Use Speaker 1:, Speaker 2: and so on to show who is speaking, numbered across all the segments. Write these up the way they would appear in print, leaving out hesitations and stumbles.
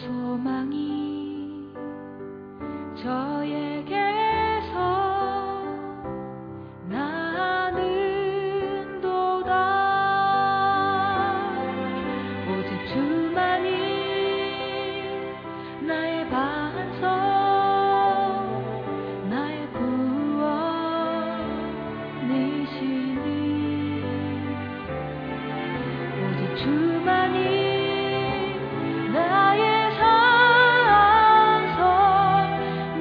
Speaker 1: 소망이 저에게서 나는도다. 오직 주만이 나의 반석, 나의 구원이시니. 오직 주만이 나의 산성,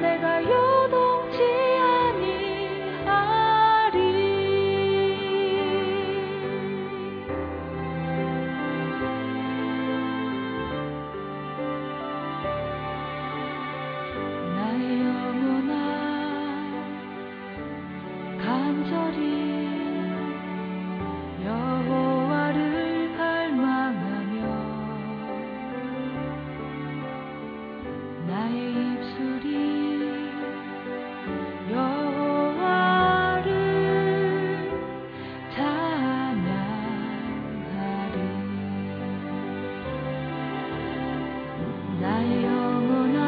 Speaker 1: 내가 요동치 아니하리. 나의 영혼아 간절히 여호와를 갈망하며 나의 입술이 여호와를 찬양하리. 나의 영혼아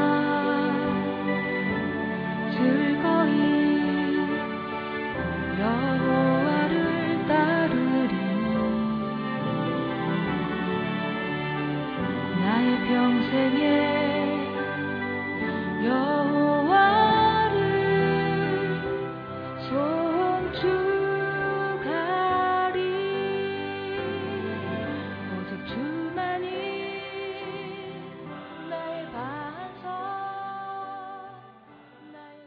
Speaker 1: 즐거이 여호와를 따르리니. 나의 평생에 여호와를 송축하리. 오직 주만이 나의 반석, 나의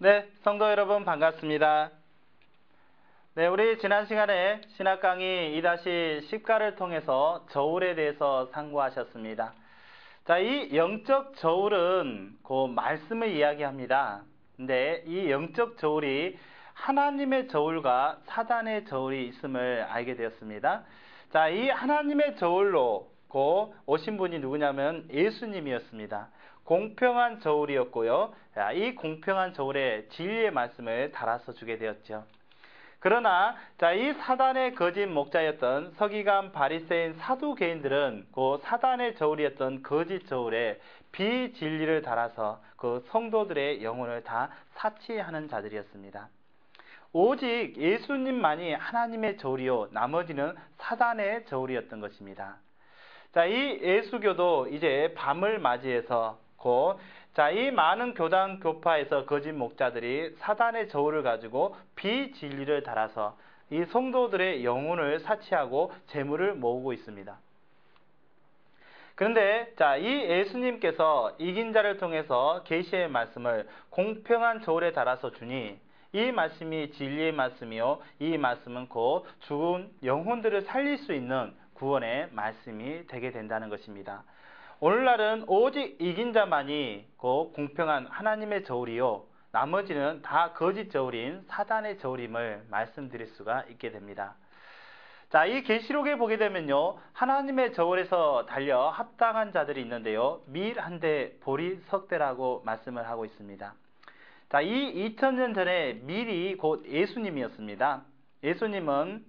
Speaker 2: 네, 성도 여러분 반갑습니다. 네, 우리 지난 시간에 신학 강의 2-10가를 통해서 저울에 대해서 상고하셨습니다. 자, 이 영적 저울은 그 말씀을 이야기합니다. 근데 이 영적 저울이 하나님의 저울과 사단의 저울이 있음을 알게 되었습니다. 자, 이 하나님의 저울로 오신 분이 누구냐면 예수님이었습니다. 공평한 저울이었고요. 이 공평한 저울에 진리의 말씀을 달아서 주게 되었죠. 그러나 이 사단의 거짓 목자였던 서기관, 바리새인, 사두개인들은 그 사단의 저울이었던 거짓 저울에 비진리를 달아서 그 성도들의 영혼을 다 사치하는 자들이었습니다. 오직 예수님만이 하나님의 저울이요 나머지는 사단의 저울이었던 것입니다. 자, 이 예수교도 이제 밤을 맞이해서 이 많은 교단 교파에서 거짓 목자들이 사단의 저울을 가지고 비진리를 달아서 이 성도들의 영혼을 사치하고 재물을 모으고 있습니다. 그런데 이 예수님께서 이긴 자를 통해서 계시의 말씀을 공평한 저울에 달아서 주니 이 말씀이 진리의 말씀이요 이 말씀은 곧 죽은 영혼들을 살릴 수 있는 구원의 말씀이 되게 된다는 것입니다. 오늘날은 오직 이긴 자만이 그 공평한 하나님의 저울이요 나머지는 다 거짓 저울인 사단의 저울임을 말씀드릴 수가 있게 됩니다. 자, 이 계시록에 보게 되면요 하나님의 저울에서 달려 합당한 자들이 있는데요 밀 한 대 보리 석 대라고 말씀을 하고 있습니다. 자, 이 2000년 전에 밀이 곧 예수님이었습니다. 예수님은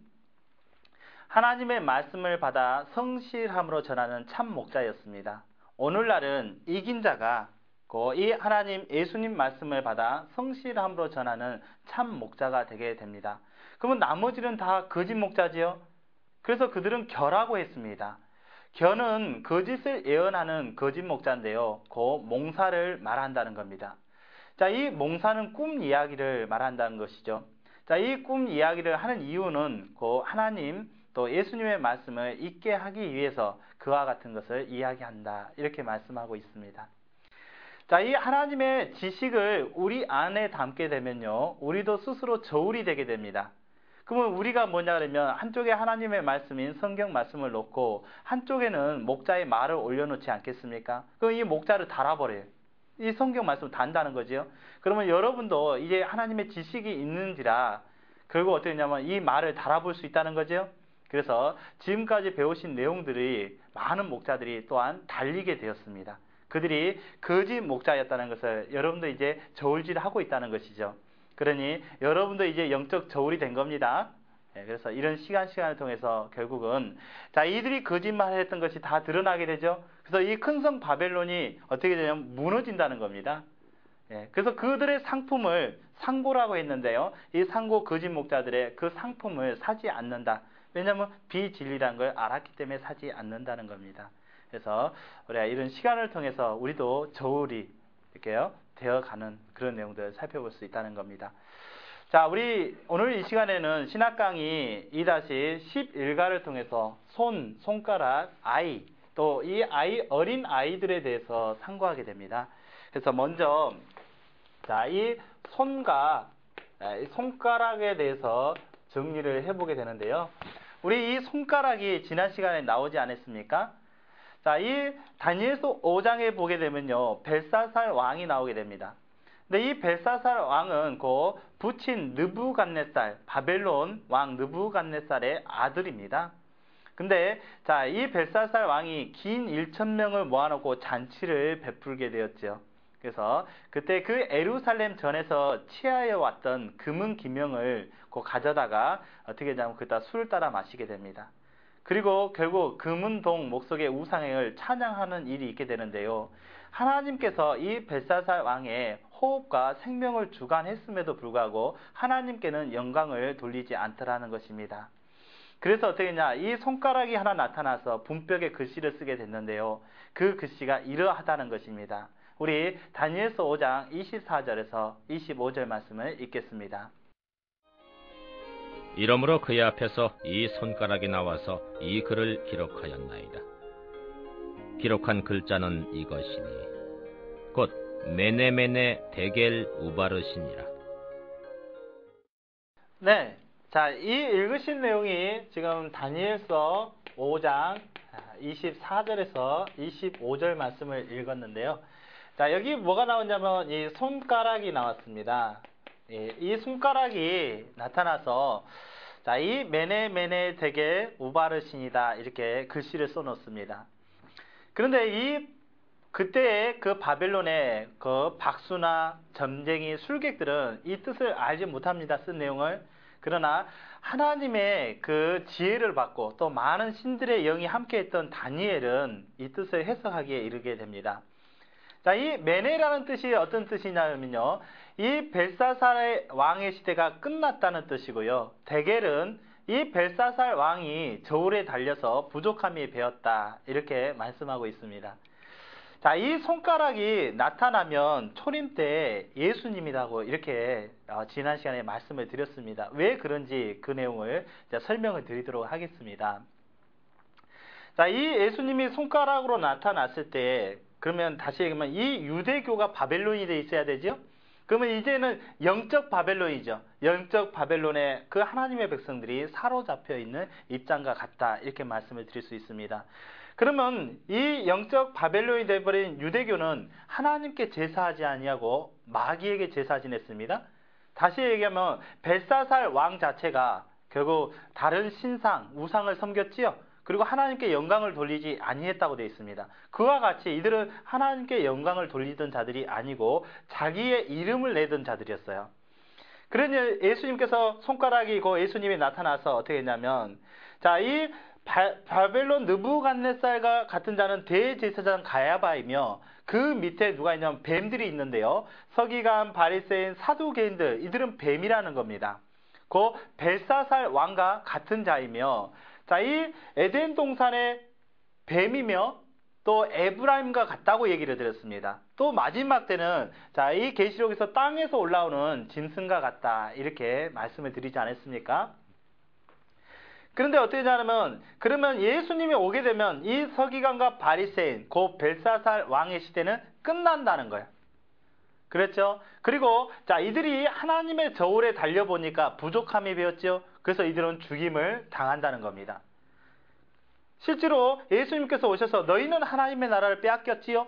Speaker 2: 하나님의 말씀을 받아 성실함으로 전하는 참 목자였습니다. 오늘날은 이긴 자가 이 하나님 예수님 말씀을 받아 성실함으로 전하는 참 목자가 되게 됩니다. 그러면 나머지는 다 거짓 목자지요? 그래서 그들은 겨라고 했습니다. 겨는 거짓을 예언하는 거짓 목자인데요. 그 몽사를 말한다는 겁니다. 자, 이 몽사는 꿈 이야기를 말한다는 것이죠. 자, 이 꿈 이야기를 하는 이유는 그 하나님 또 예수님의 말씀을 잊게 하기 위해서 그와 같은 것을 이야기한다. 이렇게 말씀하고 있습니다. 자, 이 하나님의 지식을 우리 안에 담게 되면요, 우리도 스스로 저울이 되게 됩니다. 그러면 우리가 뭐냐 그러면 한쪽에 하나님의 말씀인 성경 말씀을 놓고 한쪽에는 목자의 말을 올려놓지 않겠습니까? 그럼 이 목자를 달아버려요. 이 성경 말씀을 단다는 거지요. 그러면 여러분도 이제 하나님의 지식이 있는지라 결국 어떻게 되냐면 이 말을 달아볼 수 있다는 거죠. 그래서 지금까지 배우신 내용들이 많은 목자들이 또한 달리게 되었습니다. 그들이 거짓 목자였다는 것을 여러분도 이제 저울질하고 있다는 것이죠. 그러니 여러분도 이제 영적 저울이 된 겁니다. 그래서 이런 시간을 통해서 결국은 자, 이들이 거짓말했던 것이 다 드러나게 되죠. 그래서 이 큰 성 바벨론이 어떻게 되냐면 무너진다는 겁니다. 그래서 그들의 상품을 상고라고 했는데요. 이 상고 거짓 목자들의 그 상품을 사지 않는다. 왜냐하면 비진리라는 걸 알았기 때문에 사지 않는다는 겁니다. 그래서 우리가 이런 시간을 통해서 우리도 저울이 이렇게요 되어가는 그런 내용들을 살펴볼 수 있다는 겁니다. 자, 우리 오늘 이 시간에는 신학 강의 2-11가를 통해서 손가락, 아이, 또 이 어린 아이들에 대해서 상고하게 됩니다. 그래서 먼저 자, 이 손과 손가락에 대해서 정리를 해보게 되는데요. 우리 이 손가락이 지난 시간에 나오지 않았습니까? 자, 이 다니엘서 5장에 보게 되면요, 벨사살 왕이 나오게 됩니다. 근데 이 벨사살 왕은 그 부친 느부갓네살, 바벨론 왕 느부갓네살의 아들입니다. 근데 자, 이 벨사살 왕이 긴 1,000명을 모아놓고 잔치를 베풀게 되었죠. 그래서 그때 그 에루살렘 전에서 취하여 왔던 금은 기명을 가져다가 어떻게 되냐면 그다 술을 따라 마시게 됩니다. 그리고 결국 금은동 목석의 우상을 찬양하는 일이 있게 되는데요. 하나님께서 이 벨사살 왕의 호흡과 생명을 주관했음에도 불구하고 하나님께는 영광을 돌리지 않더라는 것입니다. 그래서 어떻게 했냐, 이 손가락이 하나 나타나서 분벽에 글씨를 쓰게 됐는데요. 그 글씨가 이러하다는 것입니다. 우리 다니엘서 5장 24절에서 25절 말씀을 읽겠습니다.
Speaker 3: 이러므로 그의 앞에서 이 손가락이 나와서 이 글을 기록하였나이다. 기록한 글자는 이것이니 곧 메네메네 데겔 우바르시니라.
Speaker 2: 네, 자, 이 읽으신 내용이 지금 다니엘서 5장 24절에서 25절 말씀을 읽었는데요. 자, 여기 뭐가 나오냐면 이 손가락이 나왔습니다. 이 손가락이 나타나서 자, 이 메네메네 데겔 우바르신이다 이렇게 글씨를 써놓습니다. 그런데 그때의 그 바벨론의 그 박수나 점쟁이 술객들은 이 뜻을 알지 못합니다. 쓴 내용을. 그러나 하나님의 그 지혜를 받고 또 많은 신들의 영이 함께했던 다니엘은 이 뜻을 해석하기에 이르게 됩니다. 자, 이 메네라는 뜻이 어떤 뜻이냐면요, 이 벨사살 왕의 시대가 끝났다는 뜻이고요. 데겔은 이 벨사살 왕이 저울에 달려서 부족함이 배었다 이렇게 말씀하고 있습니다. 자, 이 손가락이 나타나면 초림 때 예수님이라고 이렇게 지난 시간에 말씀을 드렸습니다. 왜 그런지 그 내용을 설명을 드리도록 하겠습니다. 자, 이 예수님이 손가락으로 나타났을 때 그러면 다시 얘기하면 이 유대교가 바벨론이 돼 있어야 되죠? 그러면 이제는 영적 바벨론이죠. 영적 바벨론에 그 하나님의 백성들이 사로잡혀 있는 입장과 같다 이렇게 말씀을 드릴 수 있습니다. 그러면 이 영적 바벨론이 되어버린 유대교는 하나님께 제사하지 아니하고 마귀에게 제사 지냈습니다. 다시 얘기하면 벨사살 왕 자체가 결국 다른 신상, 우상을 섬겼지요. 그리고 하나님께 영광을 돌리지 아니했다고 되어 있습니다. 그와 같이 이들은 하나님께 영광을 돌리던 자들이 아니고 자기의 이름을 내던 자들이었어요. 그러니 예수님께서 손가락이 예수님이 나타나서 어떻게 했냐면 자, 이 바벨론 느부갓네살과 같은 자는 대제사장 가야바이며 그 밑에 누가 있냐면 뱀들이 있는데요. 서기관, 바리새인, 사두개인들 이들은 뱀이라는 겁니다. 그 벨사살 왕과 같은 자이며 자, 이 에덴 동산의 뱀이며 또 에브라임과 같다고 얘기를 드렸습니다. 또 마지막 때는 자, 이 계시록에서 땅에서 올라오는 짐승과 같다 이렇게 말씀을 드리지 않았습니까? 그런데 어떻게 하냐면 그러면 예수님이 오게 되면 이 서기관과 바리새인 그 벨사살 왕의 시대는 끝난다는 거예요. 그렇죠? 그리고 자, 이들이 하나님의 저울에 달려보니까 부족함이 배웠죠. 그래서 이들은 죽임을 당한다는 겁니다. 실제로 예수님께서 오셔서 너희는 하나님의 나라를 빼앗겼지요?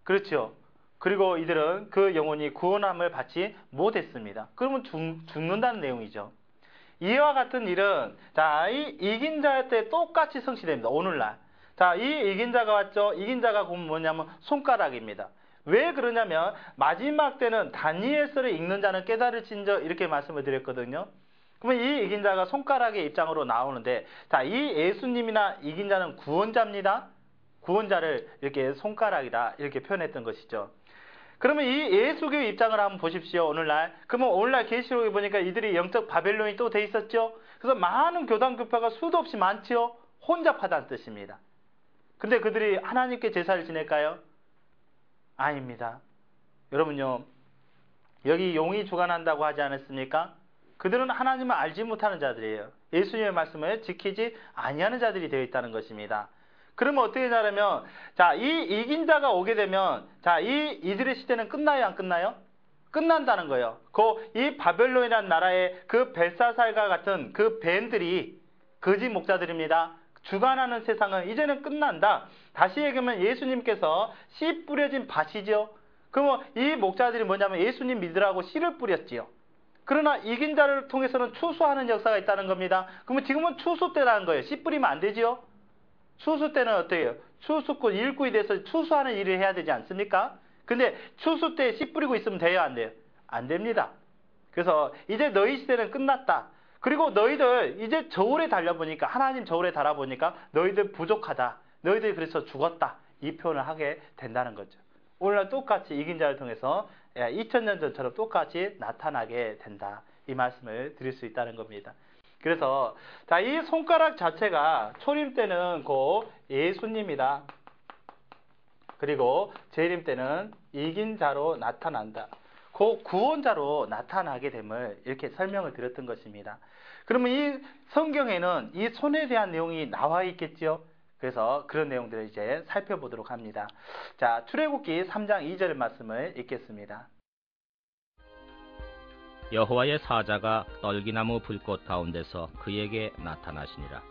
Speaker 2: 그렇죠. 그리고 이들은 그 영혼이 구원함을 받지 못했습니다. 그러면 죽는다는 내용이죠. 이와 같은 일은 자, 이 이긴 자 때 똑같이 성취됩니다. 오늘날. 자, 이 이긴 자가 왔죠. 이긴 자가 곧 뭐냐면 손가락입니다. 왜 그러냐면 마지막 때는 다니엘서를 읽는 자는 깨달을진저 이렇게 말씀을 드렸거든요. 그러면 이 이긴 자가 손가락의 입장으로 나오는데 자, 이 예수님이나 이긴 자는 구원자입니다. 구원자를 이렇게 손가락이다 이렇게 표현했던 것이죠. 그러면 이 예수교의 입장을 한번 보십시오. 오늘날. 그러면 오늘날 계시록에 보니까 이들이 영적 바벨론이 또 돼 있었죠. 그래서 많은 교단 교파가 수도 없이 많지요. 혼잡하다는 뜻입니다. 근데 그들이 하나님께 제사를 지낼까요? 아닙니다. 여러분요, 여기 용이 주관한다고 하지 않았습니까? 그들은 하나님을 알지 못하는 자들이에요. 예수님의 말씀을 지키지 아니하는 자들이 되어 있다는 것입니다. 그러면 어떻게 되냐면, 자, 이 이긴 자가 오게 되면, 자, 이들의 시대는 끝나요, 안 끝나요? 끝난다는 거예요. 이 바벨론이라는 나라의 그 벨사살과 같은 그 뱀들이 거짓 목자들입니다. 주관하는 세상은 이제는 끝난다. 다시 얘기하면 예수님께서 씨 뿌려진 밭이죠. 그러면 이 목자들이 뭐냐면 예수님 믿으라고 씨를 뿌렸지요. 그러나 이긴 자를 통해서는 추수하는 역사가 있다는 겁니다. 그러면 지금은 추수 때라는 거예요. 씨 뿌리면 안 되지요? 추수 때는 어떻게 해요? 추수꾼, 일꾼이 돼서 추수하는 일을 해야 되지 않습니까? 근데 추수 때 씨 뿌리고 있으면 돼요? 안 돼요? 안 됩니다. 그래서 이제 너희 시대는 끝났다. 그리고 너희들 이제 저울에 달려보니까, 하나님 저울에 달아보니까 너희들 부족하다. 너희들이 그래서 죽었다. 이 표현을 하게 된다는 거죠. 오늘날 똑같이 이긴 자를 통해서 2000년 전처럼 똑같이 나타나게 된다. 이 말씀을 드릴 수 있다는 겁니다. 그래서 자, 이 손가락 자체가 초림 때는 곧 예수님이다. 그리고 재림 때는 이긴 자로 나타난다. 곧 구원자로 나타나게 됨을 이렇게 설명을 드렸던 것입니다. 그러면 이 성경에는 이 손에 대한 내용이 나와 있겠죠. 그래서 그런 내용들을 이제 살펴보도록 합니다. 자, 출애굽기 3장 2절 말씀을 읽겠습니다.
Speaker 3: 여호와의 사자가 떨기나무 불꽃 가운데서 그에게 나타나시니라.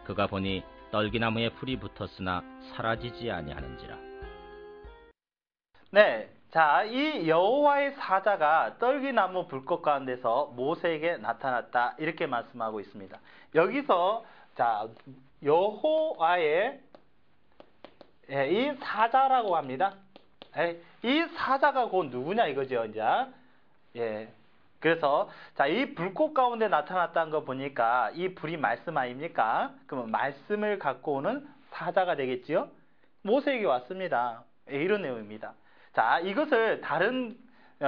Speaker 3: 그가 보니 떨기나무에 불이 붙었으나 사라지지 아니하는지라.
Speaker 2: 네, 자, 이 여호와의 사자가 떨기나무 불꽃 가운데서 모세에게 나타났다 이렇게 말씀하고 있습니다. 여기서 자, 여호와의 이 사자라고 합니다. 이 사자가 곧 누구냐 이거죠, 이제. 예. 그래서 자, 이 불꽃 가운데 나타났다는 거 보니까 이 불이 말씀 아닙니까? 그러면 말씀을 갖고 오는 사자가 되겠지요? 모세에게 왔습니다. 예, 이런 내용입니다. 자, 이것을 다른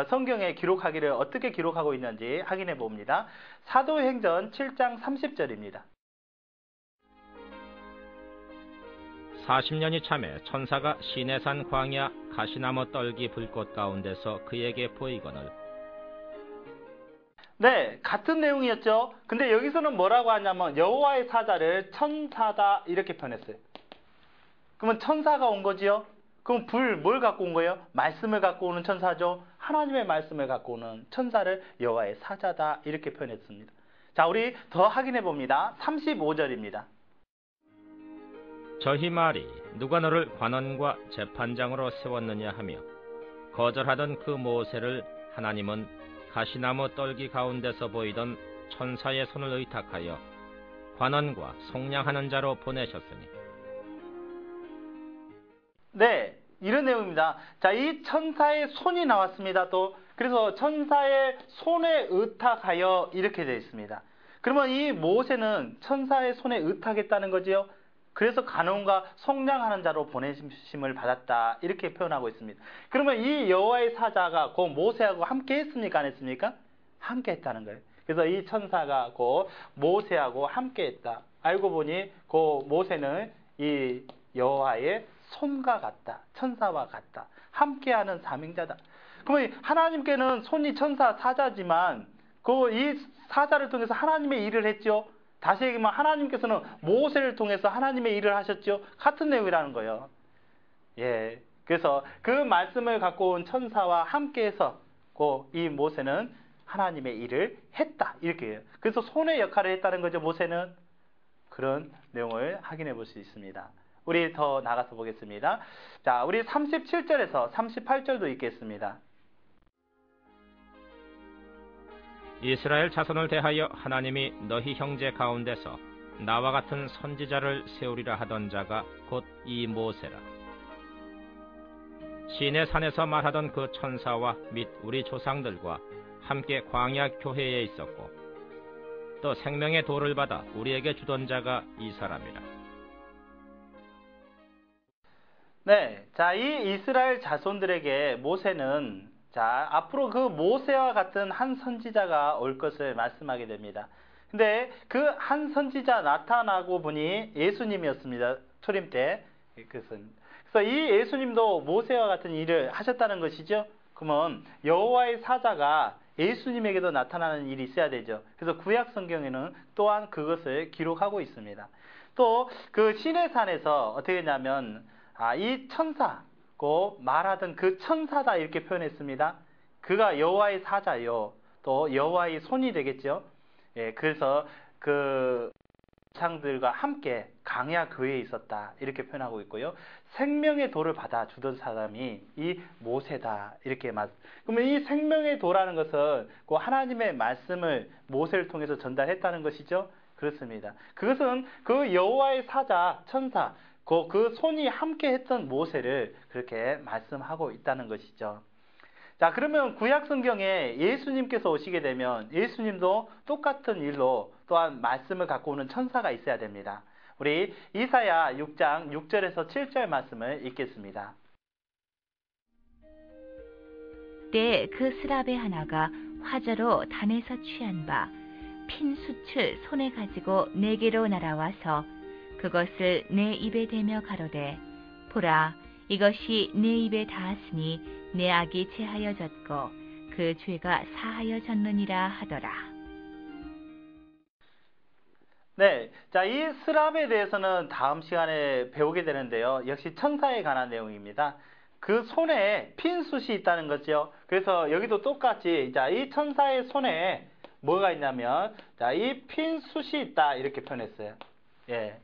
Speaker 2: 성경에 기록하기를 어떻게 기록하고 있는지 확인해 봅니다. 사도행전 7장 30절입니다.
Speaker 3: 40년이 참에 천사가 시내산 광야 가시나무 떨기 불꽃 가운데서 그에게 보이거늘.
Speaker 2: 네, 같은 내용이었죠. 근데 여기서는 뭐라고 하냐면 여호와의 사자를 천사다 이렇게 표현했어요. 그러면 천사가 온 거지요? 그럼 뭘 갖고 온 거예요? 말씀을 갖고 오는 천사죠. 하나님의 말씀을 갖고 오는 천사를 여호와의 사자다 이렇게 표현했습니다. 자, 우리 더 확인해 봅니다. 35절입니다.
Speaker 3: 저희 말이 누가 너를 관원과 재판장으로 세웠느냐 하며 거절하던 그 모세를 하나님은 가시나무 떨기 가운데서 보이던 천사의 손을 의탁하여 관원과 속량하는 자로 보내셨으니.
Speaker 2: 네, 이런 내용입니다. 자, 이 천사의 손이 나왔습니다. 또 그래서 천사의 손에 의탁하여 이렇게 되어 있습니다. 그러면 이 모세는 천사의 손에 의탁했다는 거지요. 그래서 간원과 속량하는 자로 보내심을 받았다 이렇게 표현하고 있습니다. 그러면 이 여호와의 사자가 그 모세하고 함께 했습니까? 안 했습니까? 함께 했다는 거예요. 그래서 이 천사가 그 모세하고 함께 했다. 알고 보니 그 모세는 이 여호와의 손과 같다. 천사와 같다. 함께하는 사명자다. 그러면 하나님께는 손이 천사 사자지만 이 사자를 통해서 하나님의 일을 했죠. 다시 얘기하면 하나님께서는 모세를 통해서 하나님의 일을 하셨죠. 같은 내용이라는 거예요. 예. 그래서 그 말씀을 갖고 온 천사와 함께해서 이 모세는 하나님의 일을 했다. 이렇게 해요. 그래서 손의 역할을 했다는 거죠. 모세는. 그런 내용을 확인해 볼 수 있습니다. 우리 더 나가서 보겠습니다. 자, 우리 37절에서 38절도 읽겠습니다.
Speaker 3: 이스라엘 자손을 대하여 하나님이 너희 형제 가운데서 나와 같은 선지자를 세우리라 하던 자가 곧 이 모세라. 시내 산에서 말하던 그 천사와 및 우리 조상들과 함께 광야 교회에 있었고 또 생명의 돌을 받아 우리에게 주던 자가 이 사람이라.
Speaker 2: 네, 자, 이 이스라엘 자손들에게 모세는 앞으로 그 모세와 같은 한 선지자가 올 것을 말씀하게 됩니다. 근데 그 한 선지자 나타나고 보니 예수님이었습니다. 초림 때. 그래서 이 예수님도 모세와 같은 일을 하셨다는 것이죠. 그러면 여호와의 사자가 예수님에게도 나타나는 일이 있어야 되죠. 그래서 구약 성경에는 또한 그것을 기록하고 있습니다. 또 그 시내산에서 어떻게 했냐면 이 천사고 말하던 그 천사다 이렇게 표현했습니다. 그가 여호와의 사자요. 또 여호와의 손이 되겠죠. 예, 그래서 그 창들과 함께 광야 교회에 있었다 이렇게 표현하고 있고요. 생명의 돌을 받아 주던 사람이 이 모세다 이렇게 그러면 이 생명의 돌라는 것은 그 하나님의 말씀을 모세를 통해서 전달했다는 것이죠. 그렇습니다. 그것은 그 여호와의 사자 천사 그 손이 함께 했던 모세를 그렇게 말씀하고 있다는 것이죠. 자, 그러면 구약 성경에 예수님께서 오시게 되면 예수님도 똑같은 일로 또한 말씀을 갖고 오는 천사가 있어야 됩니다. 우리 이사야 6장 6절에서 7절 말씀을 읽겠습니다.
Speaker 1: 때에 그 스랍의 하나가 화저로 단에서 취한 바 핀 숯을 손에 가지고 내게로 날아와서 그것을 내 입에 대며 가로되 보라 이것이 내 입에 닿았으니 내 악이 제하여졌고 그 죄가 사하여졌느니라 하더라.
Speaker 2: 네, 자, 이 스랍에 대해서는 다음 시간에 배우게 되는데요. 역시 천사에 관한 내용입니다. 그 손에 핀 숯이 있다는 거죠. 그래서 여기도 똑같이 이 천사의 손에 뭐가 있냐면 이 핀 숯이 있다 이렇게 표현했어요. 예.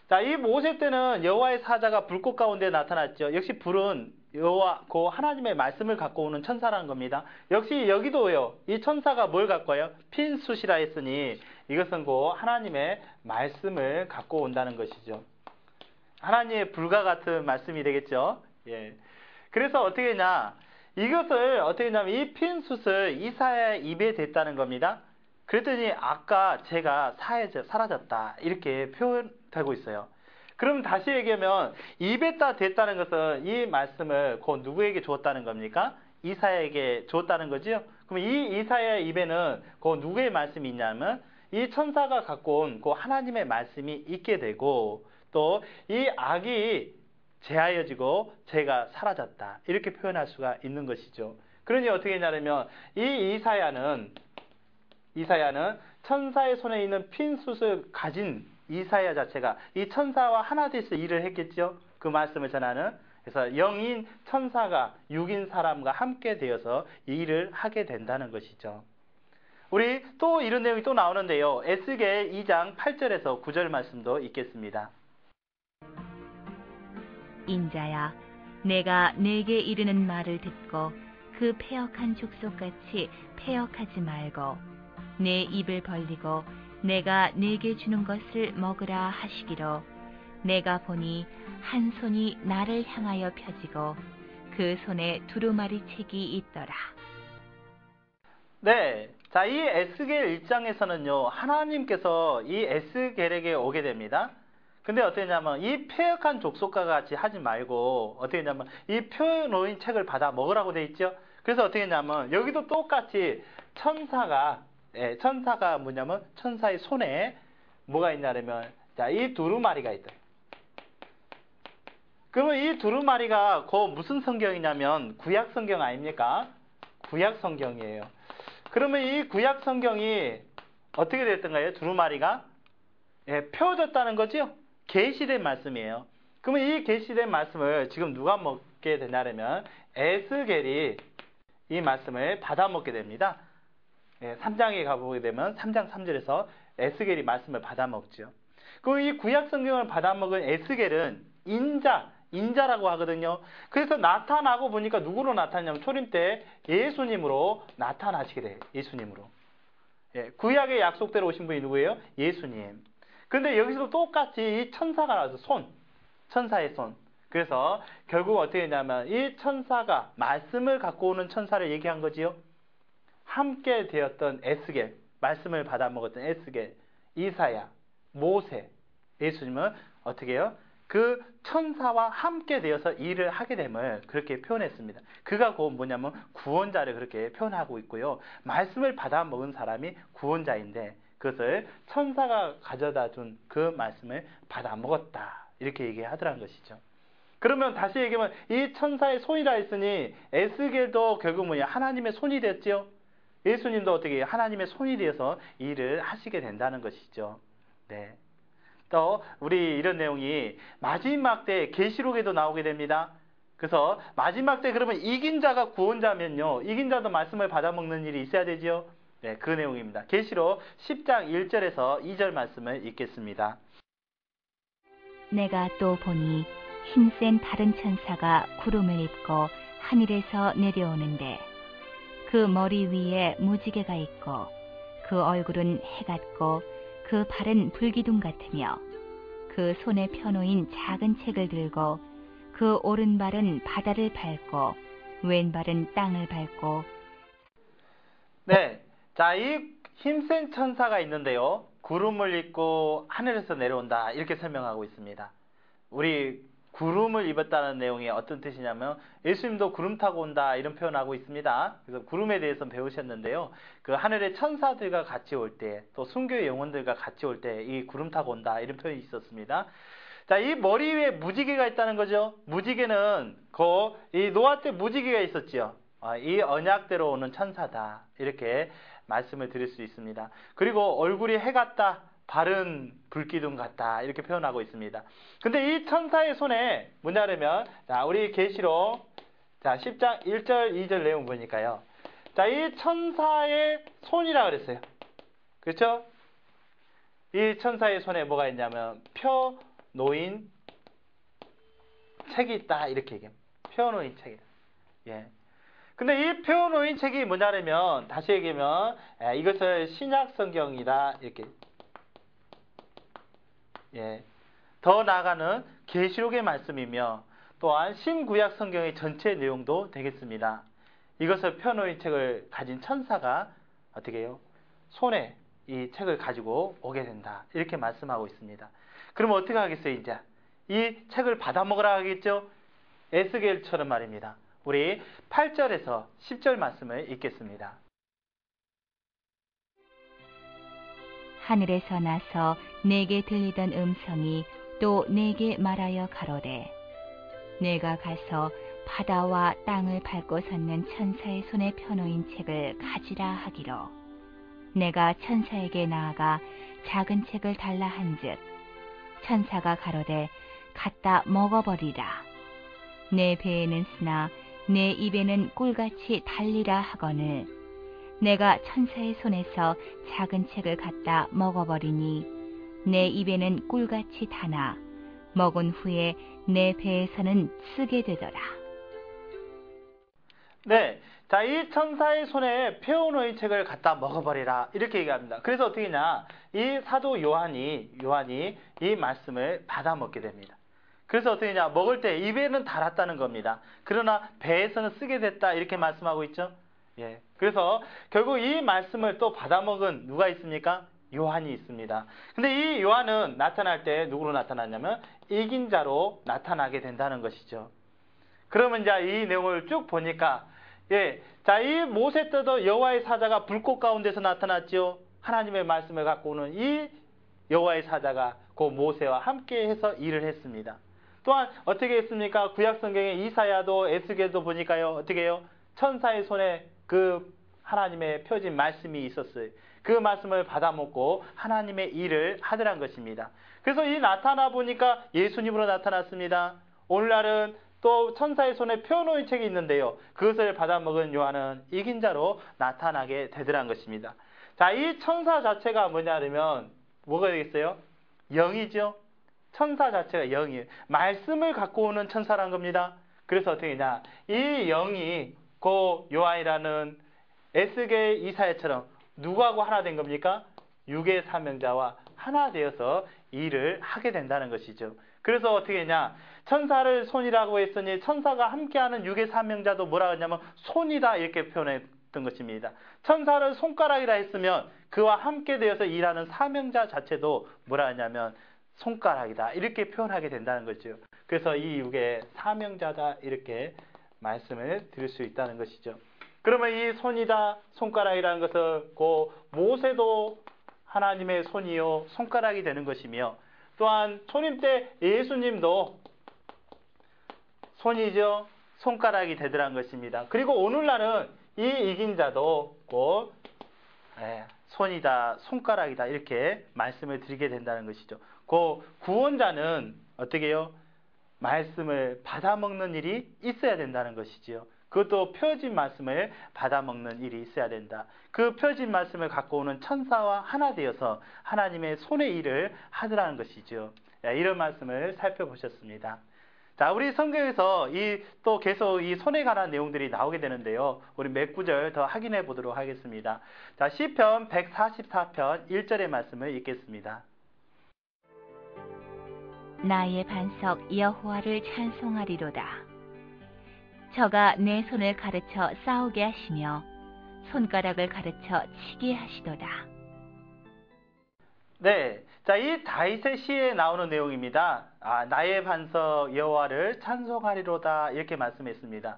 Speaker 2: 자, 이 모세 때는 여호와의 사자가 불꽃 가운데 나타났죠. 역시 불은 여호와 그 하나님의 말씀을 갖고 오는 천사라는 겁니다. 역시 여기도요. 이 천사가 뭘 갖고 와요? 핀 숯이라 했으니 이것은 그 하나님의 말씀을 갖고 온다는 것이죠. 하나님의 불과 같은 말씀이 되겠죠. 예. 그래서 어떻게 했냐? 이것을 어떻게 했냐면 이 핀 숯을 이사야의 입에 댔다는 겁니다. 그랬더니 아까 제가 사라졌다 이렇게 표현되고 있어요. 그럼 다시 얘기하면 입에다 댔다는 것은 이 말씀을 그 누구에게 주었다는 겁니까? 이사야에게 주었다는 거죠. 그럼 이 이사야의 입에는 그 누구의 말씀이 있냐면 이 천사가 갖고 온 그 하나님의 말씀이 있게 되고 또 이 악이 제하여지고 죄가 사라졌다 이렇게 표현할 수가 있는 것이죠. 그러니 어떻게 했냐면 이 이사야는 천사의 손에 있는 핀 숯을 가진 이사야 자체가 이 천사와 하나 돼서 일을 했겠죠. 그 말씀을 전하는. 그래서 영인 천사가 육인 사람과 함께 되어서 이 일을 하게 된다는 것이죠. 우리 또 이런 내용이 또 나오는데요. 에스겔 2장 8절에서 9절 말씀도 읽겠습니다.
Speaker 1: 인자야 내가 내게 이르는 말을 듣고 그 패역한 족속같이 패역하지 말고 내 입을 벌리고 내가 내게 주는 것을 먹으라 하시기로 내가 보니 한 손이 나를 향하여 펴지고 그 손에 두루마리 책이 있더라.
Speaker 2: 네, 자, 이 에스겔 1장에서는요 하나님께서 이 에스겔에게 오게 됩니다. 근데 어떻게 했냐면 이 패역한 족속과 같이 하지 말고 어떻게 했냐면 이 펴놓은 책을 받아 먹으라고 돼 있죠. 그래서 어떻게 했냐면 여기도 똑같이 천사가 뭐냐면 천사의 손에 뭐가 있냐면 이 두루마리가 있다. 그러면 이 두루마리가 무슨 성경이냐면 구약 성경 아닙니까? 구약 성경이에요. 그러면 이 구약 성경이 어떻게 됐던가요? 두루마리가 펴졌다는 거죠. 계시된 말씀이에요. 그러면 이 계시된 말씀을 지금 누가 받아먹게 되냐면 에스겔이 이 말씀을 받아먹게 됩니다. 3장에 가보게 되면 3장 3절에서 에스겔이 말씀을 받아먹죠. 그럼 이 구약 성경을 받아먹은 에스겔은 인자라고 하거든요. 그래서 나타나고 보니까 누구로 나타나냐면 초림 때 예수님으로 나타나시게 돼요. 예수님으로. 구약의 약속대로 오신 분이 누구예요? 예수님. 그런데 여기서도 똑같이 이 천사가 나와서 천사의 손. 그래서 결국 어떻게 했냐면 이 천사가 말씀을 갖고 오는 천사를 얘기한 거지요. 함께 되었던 에스겔, 말씀을 받아먹었던 에스겔, 이사야, 모세, 예수님은 어떻게 해요? 그 천사와 함께 되어서 일을 하게 됨을 그렇게 표현했습니다. 그가 곧 뭐냐면 구원자를 그렇게 표현하고 있고요. 말씀을 받아먹은 사람이 구원자인데 그것을 천사가 가져다 준 그 말씀을 받아먹었다. 이렇게 얘기하더라는 것이죠. 그러면 다시 얘기하면 이 천사의 손이라 했으니 에스겔도 결국 뭐냐? 하나님의 손이 됐죠. 예수님도 어떻게 해요? 하나님의 손이 되어서 일을 하시게 된다는 것이죠. 네. 또 우리 이런 내용이 마지막 때 계시록에도 나오게 됩니다. 그래서 마지막 때 그러면 이긴 자가 구원자면요. 이긴 자도 말씀을 받아먹는 일이 있어야 되죠. 네, 그 내용입니다. 계시록 10장 1절에서 2절 말씀을 읽겠습니다.
Speaker 1: 내가 또 보니 힘센 다른 천사가 구름을 입고 하늘에서 내려오는데 그 머리 위에 무지개가 있고 그 얼굴은 해 같고 그 발은 불기둥 같으며 그 손에 펴놓인 작은 책을 들고 그 오른발은 바다를 밟고 왼발은 땅을 밟고.
Speaker 2: 네, 자, 이 힘센 천사가 있는데요. 구름을 입고 하늘에서 내려온다 이렇게 설명하고 있습니다. 우리 구름을 입었다는 내용이 어떤 뜻이냐면 예수님도 구름 타고 온다 이런 표현하고 있습니다. 그래서 구름에 대해서 배우셨는데요. 그 하늘의 천사들과 같이 올 때 또 순교의 영혼들과 같이 올 때 이 구름 타고 온다 이런 표현이 있었습니다. 자, 이 머리 위에 무지개가 있다는 거죠. 무지개는 이 노아 때 무지개가 있었죠. 이 언약대로 오는 천사다 이렇게 말씀을 드릴 수 있습니다. 그리고 얼굴이 해 같다. 발은 불기둥 같다 이렇게 표현하고 있습니다. 근데 이 천사의 손에 뭐냐면 자, 우리 계시록 10장 1절 2절 내용 보니까요. 자, 이 천사의 손이라 그랬어요. 그렇죠? 이 천사의 손에 뭐가 있냐면 펴 놓인 책이 있다 이렇게 얘기합니다. 펴 놓인 책이다. 예. 근데 이 펴 놓인 책이 뭐냐면 다시 얘기하면 이것을 신약 성경이다 이렇게. 예, 더 나아가는 계시록의 말씀이며 또한 신구약 성경의 전체 내용도 되겠습니다. 이것을 펴놓은 책을 가진 천사가 어떻게 해요? 손에 이 책을 가지고 오게 된다. 이렇게 말씀하고 있습니다. 그럼 어떻게 하겠어요? 이제 이 책을 받아먹으라 하겠죠? 에스겔처럼 말입니다. 우리 8절에서 10절 말씀을 읽겠습니다.
Speaker 1: 하늘에서 나서 내게 들리던 음성이 또 내게 말하여 가로되 내가 가서 바다와 땅을 밟고 섰는 천사의 손에 펴놓인 책을 가지라 하기로 내가 천사에게 나아가 작은 책을 달라 한즉 천사가 가로되 갖다 먹어버리라 내 배에는 쓰나 내 입에는 꿀같이 달리라 하거늘 내가 천사의 손에서 작은 책을 갖다 먹어버리니 내 입에는 꿀같이 타나 먹은 후에 내 배에서는 쓰게 되더라.
Speaker 2: 네, 자, 이 천사의 손에 펴놓은 책을 갖다 먹어버리라 이렇게 얘기합니다. 그래서 어떻게 하냐? 이 사도 요한이 이 말씀을 받아 먹게 됩니다. 그래서 어떻게 하냐? 먹을 때 입에는 달았다는 겁니다. 그러나 배에서는 쓰게 됐다 이렇게 말씀하고 있죠. 예. 그래서 결국 이 말씀을 또 받아먹은 누가 있습니까? 요한이 있습니다. 근데 이 요한은 나타날 때 누구로 나타났냐면 이긴 자로 나타나게 된다는 것이죠. 그러면 이제 이 내용을 쭉 보니까 자, 이 모세 때도 여호와의 사자가 불꽃 가운데서 나타났죠. 하나님의 말씀을 갖고 오는 이 여호와의 사자가 그 모세와 함께 해서 일을 했습니다. 또한 어떻게 했습니까? 구약 성경의 이사야도 에스겔도 보니까요. 어떻게 해요? 천사의 손에 그 하나님의 펴진 말씀이 있었어요. 그 말씀을 받아먹고 하나님의 일을 하더란 것입니다. 그래서 이 나타나 보니까 예수님으로 나타났습니다. 오늘날은 또 천사의 손에 펴놓은 책이 있는데요. 그것을 받아먹은 요한은 이긴 자로 나타나게 되더란 것입니다. 자, 이 천사 자체가 뭐냐면 뭐가 되겠어요? 영이죠. 천사 자체가 영이에요. 말씀을 갖고 오는 천사란 겁니다. 그래서 어떻게 되냐? 이 영이 고 요한이라는 에스겔 이사야처럼 누구하고 하나 된 겁니까? 육의 사명자와 하나 되어서 일을 하게 된다는 것이죠. 그래서 어떻게 되냐? 천사를 손이라고 했으니 천사가 함께하는 육의 사명자도 뭐라 하냐면 손이다 이렇게 표현했던 것입니다. 천사를 손가락이라 했으면 그와 함께 되어서 일하는 사명자 자체도 뭐라 하냐면 손가락이다 이렇게 표현하게 된다는 거죠. 그래서 이 육의 사명자다 이렇게 말씀을 드릴 수 있다는 것이죠. 그러면 이 손이다 손가락이라는 것은 그 모세도 하나님의 손이요 손가락이 되는 것이며 또한 초림 때 예수님도 손이죠 손가락이 되더란 것입니다. 그리고 오늘날은 이 이긴 자도 곧 손이다 손가락이다 이렇게 말씀을 드리게 된다는 것이죠. 그 구원자는 어떻게 해요? 말씀을 받아먹는 일이 있어야 된다는 것이지요. 그것도 펴진 말씀을 받아먹는 일이 있어야 된다. 그 펴진 말씀을 갖고 오는 천사와 하나 되어서 하나님의 손의 일을 하더라는 것이죠. 이런 말씀을 살펴보셨습니다. 자, 우리 성경에서 또 계속 이 손에 관한 내용들이 나오게 되는데요. 우리 몇 구절 더 확인해 보도록 하겠습니다. 자, 시편 144편 1절의 말씀을 읽겠습니다.
Speaker 1: 나의 반석 여호와를 찬송하리로다. 저가 내 손을 가르쳐 싸우게 하시며 손가락을 가르쳐 치게 하시도다.
Speaker 2: 네, 자, 이 다윗의 시에 나오는 내용입니다. 나의 반석 여호와를 찬송하리로다 이렇게 말씀했습니다.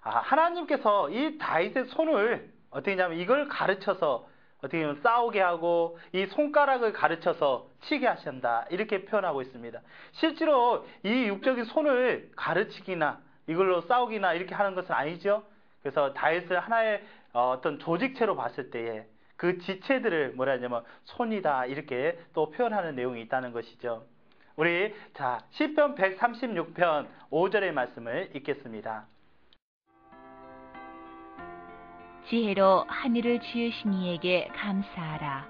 Speaker 2: 하나님께서 이 다윗의 손을 어떻게 하냐면 이걸 가르쳐서 어떻게 보면 싸우게 하고 이 손가락을 가르쳐서 치게 하신다 이렇게 표현하고 있습니다. 실제로 이 육적인 손을 가르치기나 이걸로 싸우기나 이렇게 하는 것은 아니죠. 그래서 다윗을 하나의 어떤 조직체로 봤을 때에 그 지체들을 뭐라 하냐면 손이다 이렇게 또 표현하는 내용이 있다는 것이죠. 우리 시편 136편 5절의 말씀을 읽겠습니다.
Speaker 1: 지혜로 하늘을 지으신 이에게 감사하라.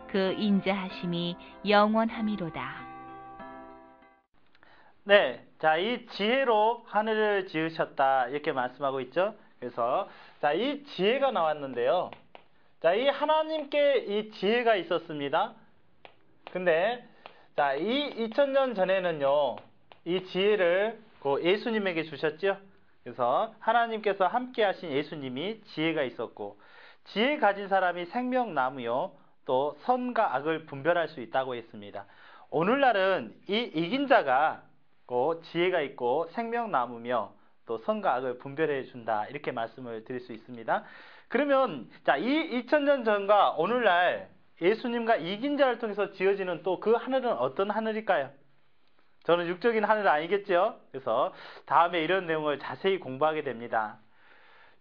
Speaker 1: 그 인자하심이 영원함이로다.
Speaker 2: 네, 자, 이 지혜로 하늘을 지으셨다 이렇게 말씀하고 있죠. 그래서 이 지혜가 나왔는데요. 자, 이 하나님께 이 지혜가 있었습니다. 근데 이 2000년 전에는요, 이 지혜를 예수님에게 주셨죠. 그래서 하나님께서 함께 하신 예수님이 지혜가 있었고 지혜 가진 사람이 생명나무요 또 선과 악을 분별할 수 있다고 했습니다. 오늘날은 이 이긴 자가 지혜가 있고 생명나무며 또 선과 악을 분별해 준다 이렇게 말씀을 드릴 수 있습니다. 그러면 이 2000년 전과 오늘날 예수님과 이긴 자를 통해서 지어지는 또 그 하늘은 어떤 하늘일까요? 저는 육적인 하늘은 아니겠죠. 그래서 다음에 이런 내용을 자세히 공부하게 됩니다.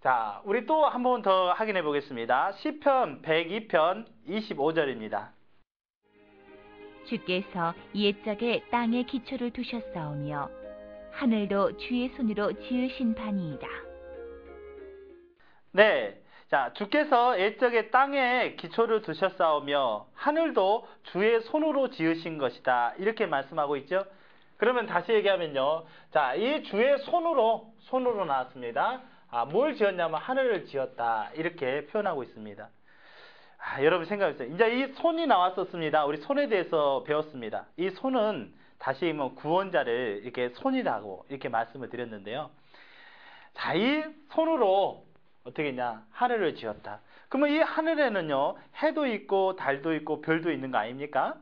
Speaker 2: 자, 우리 또 한 번 더 확인해 보겠습니다. 시편 102편 25절입니다.
Speaker 1: 주께서 옛적에 땅에 기초를 두셨사오며 하늘도 주의 손으로 지으신 바니이다.
Speaker 2: 네, 자, 주께서 옛적에 땅에 기초를 두셨사오며 하늘도 주의 손으로 지으신 것이다 이렇게 말씀하고 있죠. 그러면 다시 얘기하면요, 자, 이 주의 손으로 나왔습니다. 뭘 지었냐면 하늘을 지었다 이렇게 표현하고 있습니다. 여러분 생각해보세요. 이제 이 손이 나왔었습니다. 우리 손에 대해서 배웠습니다. 이 손은 다시 구원자를 이렇게 손이라고 이렇게 말씀을 드렸는데요. 자, 이 손으로 어떻게 했냐? 하늘을 지었다. 그러면 이 하늘에는요, 해도 있고 달도 있고 별도 있는 거 아닙니까?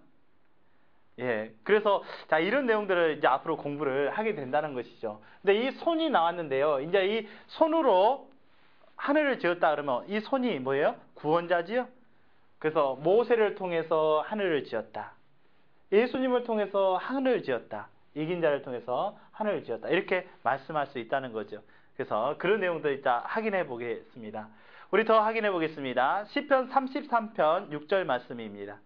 Speaker 2: 예, 그래서 이런 내용들을 이제 앞으로 공부를 하게 된다는 것이죠. 근데 이 손이 나왔는데요. 이제 이 손으로 하늘을 지었다 그러면 이 손이 뭐예요? 구원자지요? 그래서 모세를 통해서 하늘을 지었다. 예수님을 통해서 하늘을 지었다. 이긴 자를 통해서 하늘을 지었다. 이렇게 말씀할 수 있다는 거죠. 그래서 그런 내용들 이따 확인해 보겠습니다. 우리 더 확인해 보겠습니다. 시편 33편 6절 말씀입니다.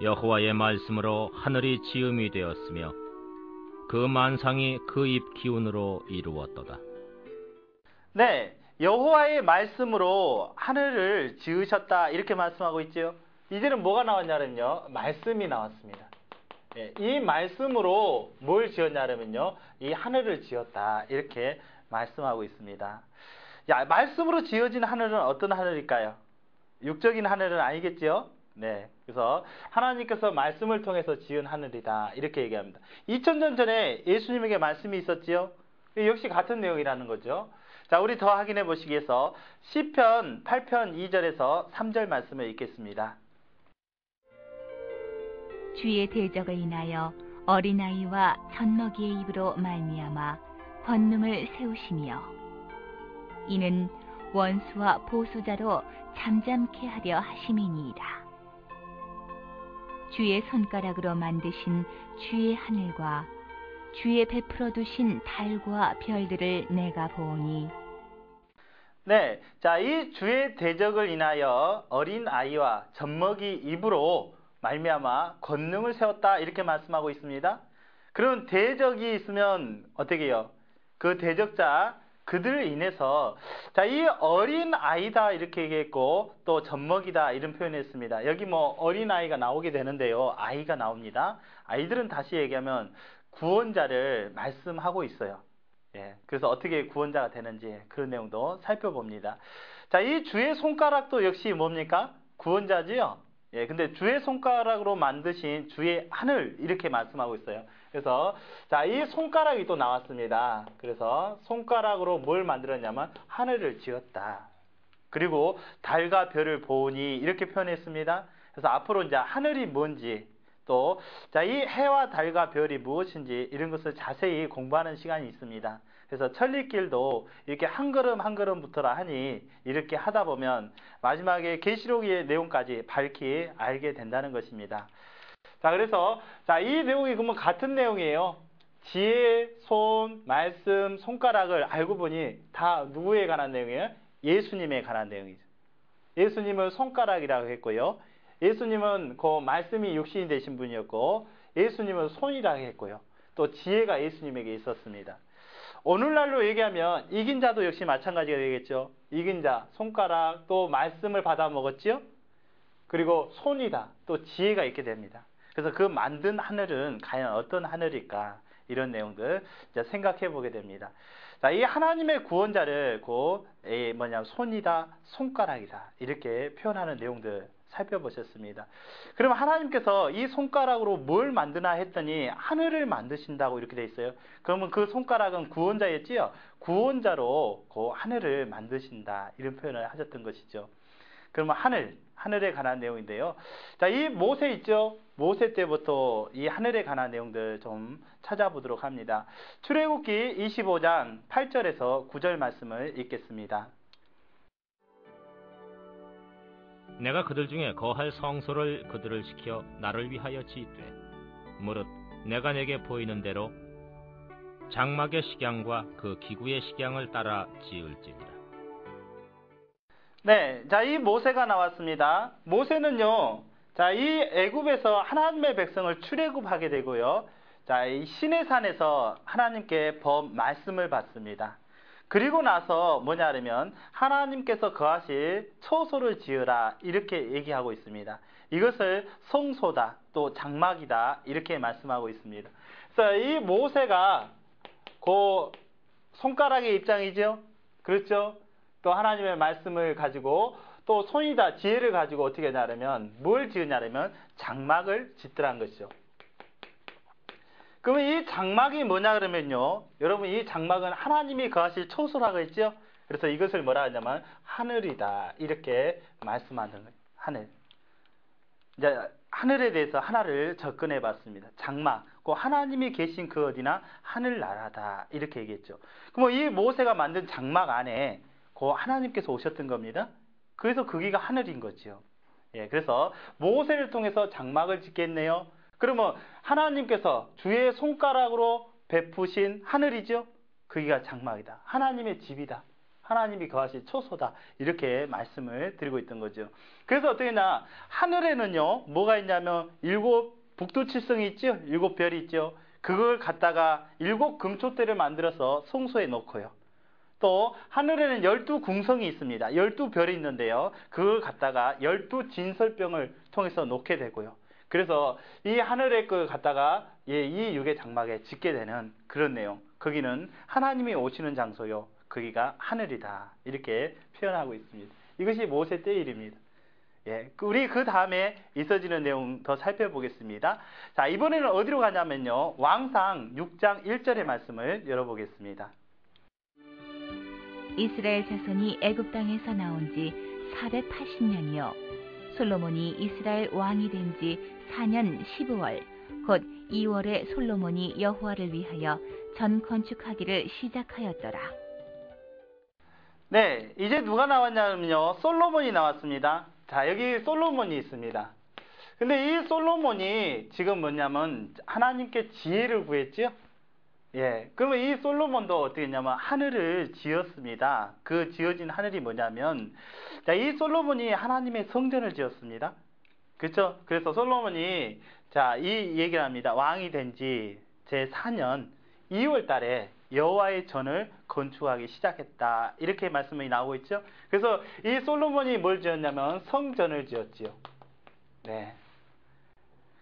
Speaker 3: 여호와의 말씀으로 하늘이 지음이 되었으며 그 만상이 그 입 기운으로 이루었도다.
Speaker 2: 네, 여호와의 말씀으로 하늘을 지으셨다 이렇게 말씀하고 있죠. 이제는 뭐가 나왔냐면요, 말씀이 나왔습니다. 예, 이 말씀으로 뭘 지었냐면요, 이 하늘을 지었다 이렇게 말씀하고 있습니다. 야, 말씀으로 지어진 하늘은 어떤 하늘일까요? 육적인 하늘은 아니겠죠? 네, 그래서 하나님께서 말씀을 통해서 지은 하늘이다 이렇게 얘기합니다. 2000년 전에 예수님에게 말씀이 있었지요. 역시 같은 내용이라는 거죠. 자, 우리 더 확인해 보시기 위해서 시편 8편 2절에서 3절 말씀을 읽겠습니다.
Speaker 1: 주의 대적을 인하여 어린아이와 젖먹이의 입으로 말미암아 권능을 세우시며 이는 원수와 보수자로 잠잠케 하려 하심이니이다. 주의 손가락으로 만드신 주의 하늘과 주의 베풀어 두신 달과 별들을 내가 보니.
Speaker 2: 네, 자, 이 주의 대적을 인하여 어린 아이와 젖먹이 입으로 말미암아 권능을 세웠다 이렇게 말씀하고 있습니다. 그런 대적이 있으면 어떻게 해요? 그 대적자 그들을 인해서, 자, 이 어린 아이다 이렇게 얘기했고 또 젖먹이다 이런 표현했습니다. 여기 뭐 어린 아이가 나오게 되는데요, 아이가 나옵니다. 아이들은 다시 얘기하면 구원자를 말씀하고 있어요. 예, 그래서 어떻게 구원자가 되는지 그런 내용도 살펴봅니다. 자, 이 주의 손가락도 역시 뭡니까? 구원자지요. 예, 근데 주의 손가락으로 만드신 주의 하늘 이렇게 말씀하고 있어요. 그래서 자, 이 손가락이 또 나왔습니다. 그래서 손가락으로 뭘 만들었냐면 하늘을 지었다. 그리고 달과 별을 보니 이렇게 표현했습니다. 그래서 앞으로 이제 하늘이 뭔지 또 자, 이 해와 달과 별이 무엇인지 이런 것을 자세히 공부하는 시간이 있습니다. 그래서 천리길도 이렇게 한 걸음 한 걸음부터라 하니 이렇게 하다 보면 마지막에 계시록의 내용까지 밝히 알게 된다는 것입니다. 자, 그래서 자, 이 내용이 그러면 같은 내용이에요. 지혜, 손, 말씀, 손가락을 알고 보니 다 누구에 관한 내용이에요? 예수님에 관한 내용이죠. 예수님을 손가락이라고 했고요. 예수님은 그 말씀이 육신이 되신 분이었고 예수님은 손이라고 했고요. 또 지혜가 예수님에게 있었습니다. 오늘날로 얘기하면 이긴 자도 역시 마찬가지가 되겠죠. 이긴 자, 손가락, 또 말씀을 받아 먹었지요. 그리고 손이다, 또 지혜가 있게 됩니다. 그래서 그 만든 하늘은 과연 어떤 하늘일까? 이런 내용들 이제 생각해 보게 됩니다. 자, 이 하나님의 구원자를 손이다, 손가락이다 이렇게 표현하는 내용들 살펴보셨습니다. 그럼 하나님께서 이 손가락으로 뭘 만드나 했더니 하늘을 만드신다고 이렇게 돼 있어요. 그러면 그 손가락은 구원자였지요. 구원자로 그 하늘을 만드신다 이런 표현을 하셨던 것이죠. 그러면 하늘에 관한 내용인데요. 자, 이 모세 있죠. 모세 때부터 이 하늘에 관한 내용들 좀 찾아보도록 합니다. 출애굽기 25장 8절에서 9절 말씀을 읽겠습니다.
Speaker 3: 내가 그들 중에 거할 성소를 그들을 시켜 나를 위하여 지되 무릇 내가 내게 보이는 대로 장막의 식양과 그 기구의 식양을 따라 지을지니라.
Speaker 2: 네, 자, 이 모세가 나왔습니다. 모세는요, 자, 이 애굽에서 하나님의 백성을 출애굽하게 되고요. 자, 이 시내산에서 하나님께 말씀을 받습니다. 그리고 나서 뭐냐면 하나님께서 거하실 처소를 지으라 이렇게 얘기하고 있습니다. 이것을 성소다, 또 장막이다 이렇게 말씀하고 있습니다. 그래서 이 모세가 그 손가락의 입장이죠. 그렇죠? 또 하나님의 말씀을 가지고 또 손이다, 지혜를 가지고 어떻게 하냐면 뭘 지으냐면 장막을 짓더란 것이죠. 그러면 이 장막이 뭐냐 그러면요, 여러분 이 장막은 하나님이 거하실 처소라고 했죠. 그래서 이것을 뭐라 하냐면 하늘이다 이렇게 말씀하는 거예요. 하늘. 이제 하늘에 대해서 하나를 접근해 봤습니다. 장막, 그 하나님이 계신 그 어디나 하늘나라다 이렇게 얘기했죠. 그럼 이 모세가 만든 장막 안에 그 하나님께서 오셨던 겁니다. 그래서 거기가 하늘인 거죠. 예, 그래서 모세를 통해서 장막을 짓겠네요. 그러면 하나님께서 주의 손가락으로 베푸신 하늘이죠. 거기가 장막이다. 하나님의 집이다. 하나님이 거하실 처소다. 이렇게 말씀을 드리고 있던 거죠. 그래서 어떻게 했냐, 하늘에는요 뭐가 있냐면 7 북두칠성이 있죠. 7 별이 있죠. 그걸 갖다가 7 금초대를 만들어서 성소에 놓고요. 또 하늘에는 12궁성이 있습니다. 12별이 있는데요. 그걸 갖다가 12진설병을 통해서 놓게 되고요. 그래서 이 하늘의 그 갖다가 이 육의 장막에 짓게 되는 그런 내용. 거기는 하나님이 오시는 장소요. 거기가 하늘이다. 이렇게 표현하고 있습니다. 이것이 모세 때 일입니다. 우리 그 다음에 있어지는 내용 더 살펴보겠습니다. 자, 이번에는 어디로 가냐면요. 왕상 6장 1절의 말씀을 열어보겠습니다.
Speaker 1: 이스라엘 자손이 애굽 땅에서 나온 지 480년이요. 솔로몬이 이스라엘 왕이 된 지 4년 15월 곧 2월에 솔로몬이 여호와를 위하여 전 건축하기를 시작하였더라.
Speaker 2: 네, 이제 누가 나왔냐면요. 솔로몬이 나왔습니다. 자, 여기 솔로몬이 있습니다. 근데 이 솔로몬이 지금 뭐냐면 하나님께 지혜를 구했죠. 그러면 이 솔로몬도 어떻게 했냐면 하늘을 지었습니다. 그 지어진 하늘이 뭐냐면, 자, 이 솔로몬이 하나님의 성전을 지었습니다. 그렇죠? 그래서 솔로몬이 자, 이 얘기를 합니다. 왕이 된 지 제 4년 2월 달에 여호와의 전을 건축하기 시작했다. 이렇게 말씀이 나오고 있죠. 그래서 이 솔로몬이 뭘 지었냐면 성전을 지었지요. 네.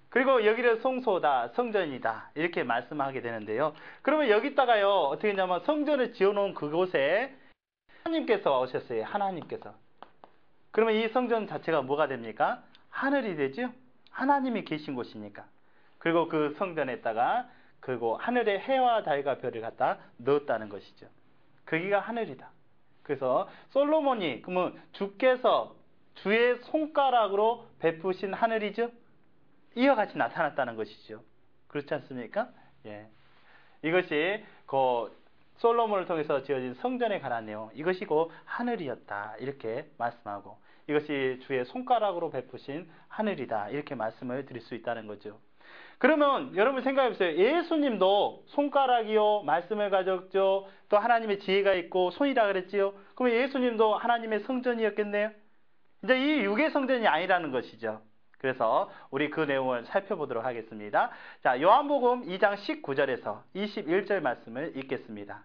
Speaker 2: 그리고 여기를 성소다, 성전이다 이렇게 말씀하게 되는데요. 그러면 여기다가요 어떻게 했냐면 성전을 지어놓은 그곳에 하나님께서 오셨어요. 하나님께서. 그러면 이 성전 자체가 뭐가 됩니까? 하늘이 되죠. 하나님이 계신 곳이니까. 그리고 그 성전에다가 그리고 하늘의 해와 달과 별을 갖다 넣었다는 것이죠. 거기가 하늘이다. 그래서 솔로몬이 그러면 주께서 주의 손가락으로 베푸신 하늘이죠. 이와 같이 나타났다는 것이죠. 그렇지 않습니까? 이것이 그 솔로몬을 통해서 지어진 성전에 관한 내용, 이것이 그 하늘이었다 이렇게 말씀하고, 이것이 주의 손가락으로 베푸신 하늘이다 이렇게 말씀을 드릴 수 있다는 거죠. 그러면 여러분 생각해 보세요. 예수님도 손가락이요 말씀을 가졌죠. 또 하나님의 지혜가 있고 손이라 그랬지요. 그러면 예수님도 하나님의 성전이었겠네요. 이제 이 육의 성전이 아니라는 것이죠. 그래서 우리 그 내용을 살펴보도록 하겠습니다. 자, 요한복음 2장 19절에서 21절 말씀을 읽겠습니다.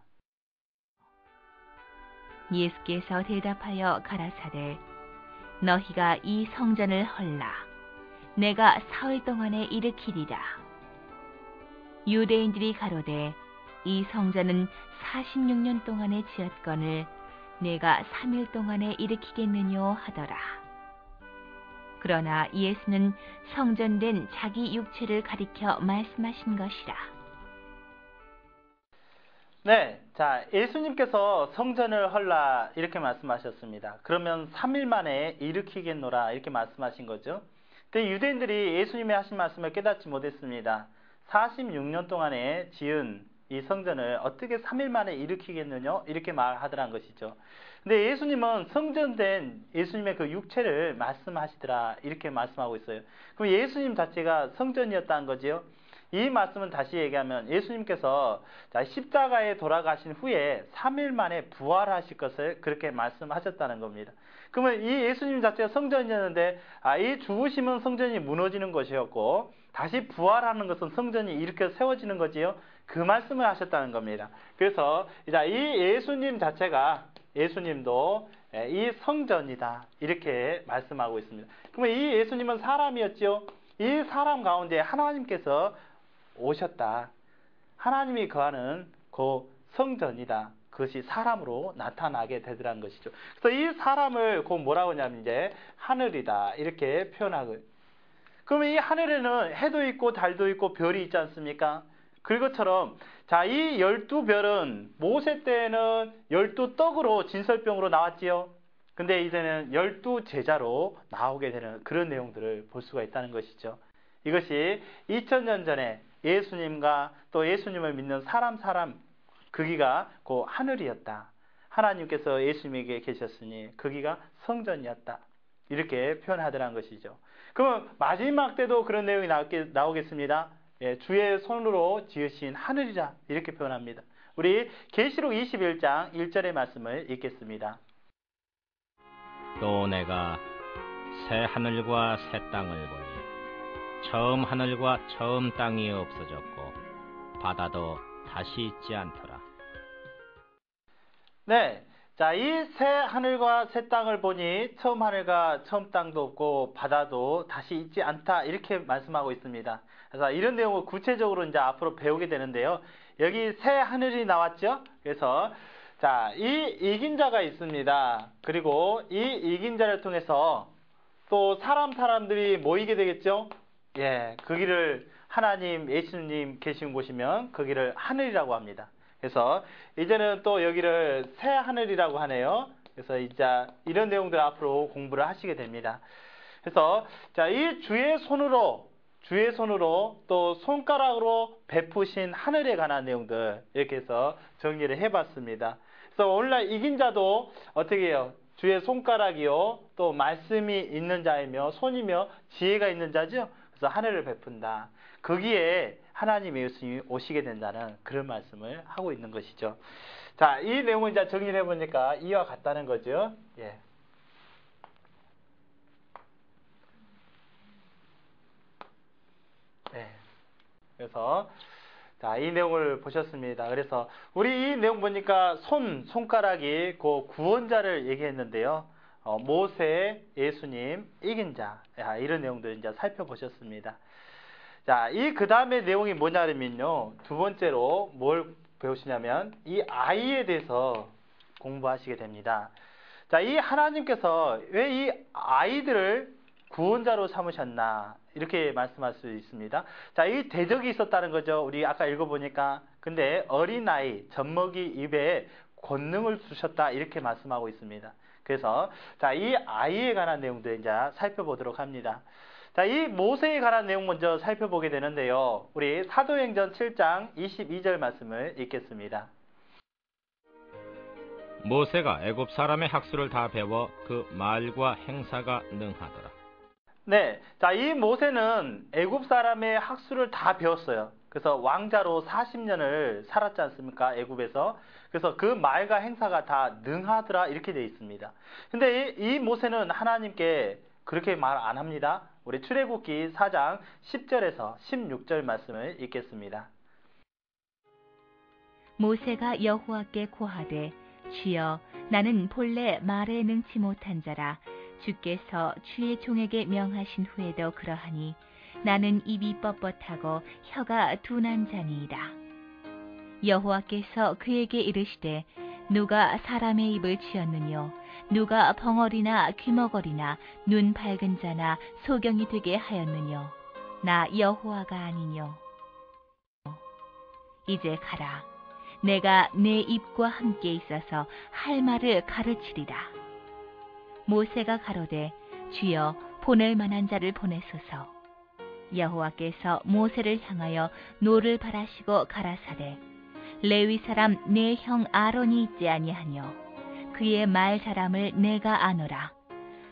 Speaker 1: 예수께서 대답하여 가라사대 너희가 이 성전을 헐라 내가 사흘 동안에 일으키리라. 유대인들이 가로되 이 성전은 46년 동안에 지었거늘 내가 3일 동안에 일으키겠느뇨 하더라. 그러나 예수는 성전된 자기 육체를 가리켜 말씀하신 것이라.
Speaker 2: 네, 자, 예수님께서 성전을 헐라 이렇게 말씀하셨습니다. 그러면 3일 만에 일으키겠노라 이렇게 말씀하신 거죠. 근데 유대인들이 예수님의 하신 말씀을 깨닫지 못했습니다. 46년 동안에 지은 이 성전을 어떻게 3일 만에 일으키겠느냐 이렇게 말하더란 것이죠. 근데 예수님은 성전된 예수님의 그 육체를 말씀하시더라 이렇게 말씀하고 있어요. 그럼 예수님 자체가 성전이었다는 거지요. 이 말씀은 다시 얘기하면 예수님께서 십자가에 돌아가신 후에 3일 만에 부활하실 것을 그렇게 말씀하셨다는 겁니다. 그러면 이 예수님 자체가 성전이었는데 이 죽으심은 성전이 무너지는 것이었고 다시 부활하는 것은 성전이 이렇게 세워지는 거지요. 그 말씀을 하셨다는 겁니다. 그래서 이 예수님 자체가 예수님도 이 성전이다 이렇게 말씀하고 있습니다. 그러면 이 예수님은 사람이었죠. 이 사람 가운데 하나님께서 오셨다. 하나님이 거하는 그 성전이다. 그것이 사람으로 나타나게 되더라는 것이죠. 그래서 이 사람을 그 뭐라고 하냐면 이제 하늘이다 이렇게 표현하고. 그러면 이 하늘에는 해도 있고 달도 있고 별이 있지 않습니까? 그것처럼 자, 이 12별은 모세 때에는 12떡으로 진설병으로 나왔지요. 근데 이제는 12제자로 나오게 되는 그런 내용들을 볼 수가 있다는 것이죠. 이것이 2000년 전에 예수님과 또 예수님을 믿는 사람 거기가 그 하늘이었다. 하나님께서 예수님에게 계셨으니 거기가 성전이었다. 이렇게 표현하더라는 것이죠. 그럼 마지막 때도 그런 내용이 나오겠습니다. 주의 손으로 지으신 하늘이라 이렇게 표현합니다. 우리 계시록 21장 1절의 말씀을 읽겠습니다.
Speaker 3: 또 내가 새 하늘과 새 땅을 보니 처음 하늘과 처음 땅이 없어졌고 바다도 다시 있지 않더라.
Speaker 2: 네. 자, 이 새 하늘과 새 땅을 보니 처음 하늘과 처음 땅도 없고 바다도 다시 있지 않다. 이렇게 말씀하고 있습니다. 그래서 이런 내용을 구체적으로 이제 앞으로 배우게 되는데요. 여기 새 하늘이 나왔죠? 그래서 자, 이 이긴 자가 있습니다. 그리고 이 이긴 자를 통해서 또 사람들이 모이게 되겠죠? 예, 그 길을 하나님, 예수님 계신 곳이면 그 길을 하늘이라고 합니다. 그래서 이제는 또 여기를 새 하늘이라고 하네요. 그래서 이제 이런 내용들 앞으로 공부를 하시게 됩니다. 그래서 자, 이 주의 손으로 또 손가락으로 베푸신 하늘에 관한 내용들 이렇게 해서 정리를 해봤습니다. 그래서 오늘날 이긴 자도 어떻게 해요? 주의 손가락이요, 또 말씀이 있는 자이며 손이며 지혜가 있는 자죠. 그래서 하늘을 베푼다. 거기에 하나님의 예수님이 오시게 된다는 그런 말씀을 하고 있는 것이죠. 자, 이 내용을 이제 정리를 해보니까 이와 같다는 거죠. 예. 네. 그래서 자, 이 내용을 보셨습니다. 그래서 우리 이 내용 보니까 손가락이 그 구원자를 얘기했는데요. 모세, 예수님, 이긴 자, 이런 내용들 이제 살펴보셨습니다. 자, 그 다음에 내용이 뭐냐면요. 두 번째로 뭘 배우시냐면 이 아이에 대해서 공부하시게 됩니다. 자, 이 하나님께서 왜 이 아이들을 구원자로 삼으셨나 이렇게 말씀할 수 있습니다. 자, 이 대적이 있었다는 거죠. 우리 아까 읽어보니까. 근데 어린아이 젖먹이 입에 권능을 주셨다 이렇게 말씀하고 있습니다. 그래서 자, 이 아이에 관한 내용들 이제 살펴보도록 합니다. 자, 이 모세에 관한 내용 먼저 살펴보게 되는데요. 우리 사도행전 7장 22절 말씀을 읽겠습니다.
Speaker 3: 모세가 애굽 사람의 학수를 다 배워 그 말과 행사가 능하더라.
Speaker 2: 네, 자, 이 모세는 애굽 사람의 학수를 다 배웠어요. 그래서 왕자로 40년을 살았지 않습니까? 애굽에서. 그래서 그 말과 행사가 다 능하더라 이렇게 되어 있습니다. 근데 이 모세는 하나님께 그렇게 말 안 합니다. 우리 출애굽기 4장 10절에서 16절 말씀을 읽겠습니다.
Speaker 1: 모세가 여호와께 고하되 주여 나는 본래 말에 능치 못한 자라 주께서 주의 종에게 명하신 후에도 그러하니 나는 입이 뻣뻣하고 혀가 둔한 자니이다. 여호와께서 그에게 이르시되 누가 사람의 입을 쥐었느뇨 누가 벙어리나 귀머거리나 눈 밝은 자나 소경이 되게 하였느뇨 나 여호와가 아니뇨. 이제 가라. 내가 내 입과 함께 있어서 할 말을 가르치리라. 모세가 가로되 주여 보낼 만한 자를 보내소서. 여호와께서 모세를 향하여 노를 바라시고 가라사대 레위 사람 내 형 아론이 있지 아니하뇨 그의 말 잘함을 내가 아노라.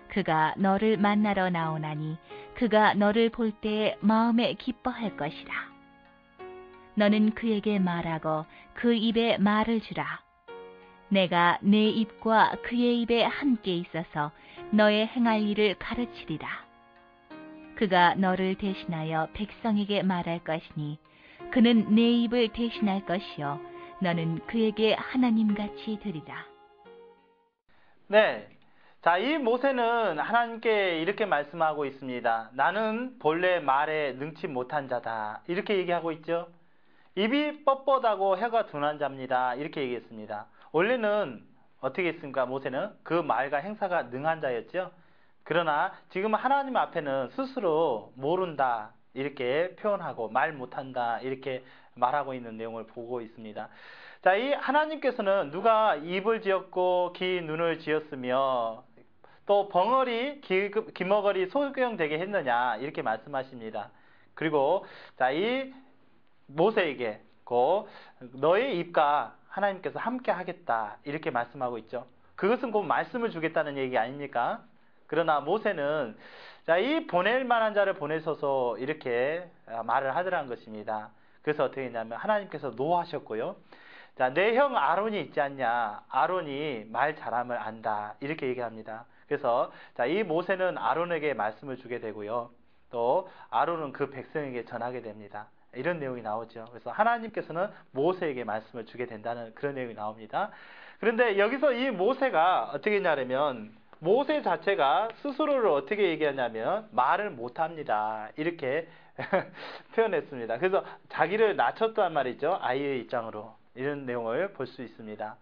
Speaker 1: 그가 너를 만나러 나오나니 그가 너를 볼 때에 마음에 기뻐할 것이라. 너는 그에게 말하고 그 입에 말을 주라. 내가 내 입과 그의 입에 함께 있어서 너의 행할 일을 가르치리라. 그가 너를 대신하여 백성에게 말할 것이니 그는 내 입을 대신할 것이요 너는 그에게 하나님같이 되리라.
Speaker 2: 네, 자, 이 모세는 하나님께 이렇게 말씀하고 있습니다. 나는 본래 말에 능치 못한 자다 이렇게 얘기하고 있죠. 입이 뻣뻣하고 혀가 둔한 자입니다 이렇게 얘기했습니다. 원래는 어떻게 했습니까? 모세는 그 말과 행사가 능한 자였죠. 그러나 지금 하나님 앞에는 스스로 모른다 이렇게 표현하고 말 못한다 이렇게 말하고 있는 내용을 보고 있습니다. 자, 이 하나님께서는 누가 입을 지었고 귀 눈을 지었으며 또 벙어리 귀머거리 소경되게 했느냐 이렇게 말씀하십니다. 그리고 자, 이 모세에게 너의 입과 하나님께서 함께 하겠다 이렇게 말씀하고 있죠. 그것은 곧 말씀을 주겠다는 얘기 아닙니까? 그러나 모세는 자, 이 보낼 만한 자를 보내소서 이렇게 말을 하더라는 것입니다. 그래서 어떻게 했냐면 하나님께서 노하셨고요. 자, 내 형 아론이 있지 않냐? 아론이 말 잘함을 안다 이렇게 얘기합니다. 그래서 자, 이 모세는 아론에게 말씀을 주게 되고요. 또 아론은 그 백성에게 전하게 됩니다. 이런 내용이 나오죠. 그래서 하나님께서는 모세에게 말씀을 주게 된다는 그런 내용이 나옵니다. 그런데 여기서 이 모세가 어떻게 했냐면 모세 자체가 스스로를 어떻게 얘기하냐면 말을 못합니다. 이렇게 표현했습니다. 그래서 자기를 낮췄단 말이죠. 아이의 입장으로. 이런 내용을 볼 수 있습니다.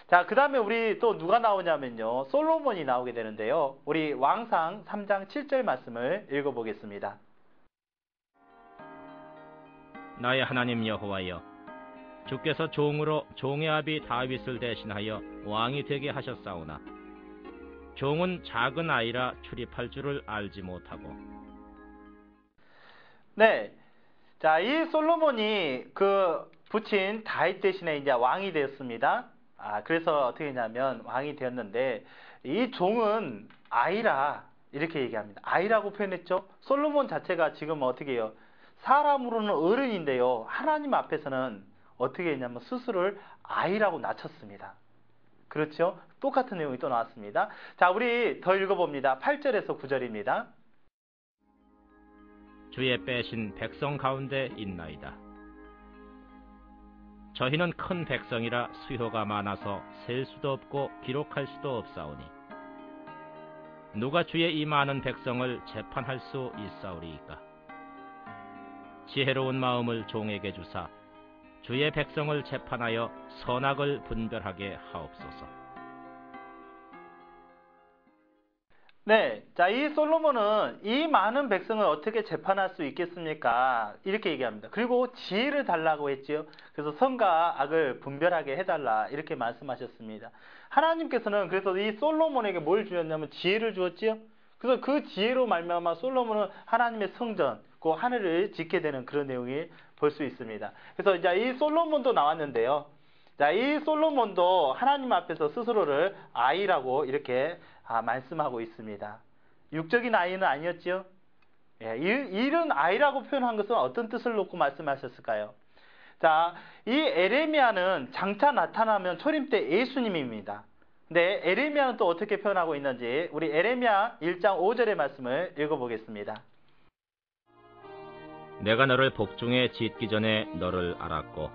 Speaker 2: 자, 그 다음에 우리 또 누가 나오냐면요. 솔로몬이 나오게 되는데요. 우리 왕상 3장 7절 말씀을 읽어보겠습니다.
Speaker 3: 나의 하나님 여호와여, 주께서 종으로 종의 아비 다윗을 대신하여 왕이 되게 하셨사오나 종은 작은 아이라 출입할 줄을 알지 못하고.
Speaker 2: 네, 자, 이 솔로몬이 그 부친 다윗 대신에 이제 왕이 되었습니다. 그래서 어떻게 했냐면 왕이 되었는데 이 종은 아이라 이렇게 얘기합니다. 아이라고 표현했죠. 솔로몬 자체가 지금 어떻게 해요? 사람으로는 어른인데요. 하나님 앞에서는 어떻게 했냐면 스스로를 아이라고 낮췄습니다. 그렇죠? 똑같은 내용이 또 나왔습니다. 자, 우리 더 읽어봅니다. 8절에서 9절입니다.
Speaker 3: 주의 빼신 백성 가운데 있나이다. 저희는 큰 백성이라 수효가 많아서 셀 수도 없고 기록할 수도 없사오니 누가 주의 이 많은 백성을 재판할 수 있사오리이까. 지혜로운 마음을 종에게 주사 주의 백성을 재판하여 선악을 분별하게 하옵소서.
Speaker 2: 네, 자, 이 솔로몬은 이 많은 백성을 어떻게 재판할 수 있겠습니까? 이렇게 얘기합니다. 그리고 지혜를 달라고 했지요. 그래서 선과 악을 분별하게 해달라 이렇게 말씀하셨습니다. 하나님께서는 그래서 이 솔로몬에게 뭘 주었냐면 지혜를 주었지요. 그래서 그 지혜로 말미암아 솔로몬은 하나님의 성전, 그 하늘을 짓게 되는 그런 내용이 볼 수 있습니다. 그래서 이제 이 솔로몬도 나왔는데요. 자, 이 솔로몬도 하나님 앞에서 스스로를 아이라고 이렇게 말씀하고 있습니다. 육적인 아이는 아니었지요? 예, 이런 아이라고 표현한 것은 어떤 뜻을 놓고 말씀하셨을까요? 자, 이 에레미야는 장차 나타나면 초림 때 예수님입니다. 근데 에레미야는 또 어떻게 표현하고 있는지 우리 에레미야 1장 5절의 말씀을 읽어보겠습니다.
Speaker 3: 내가 너를 복중에 짓기 전에 너를 알았고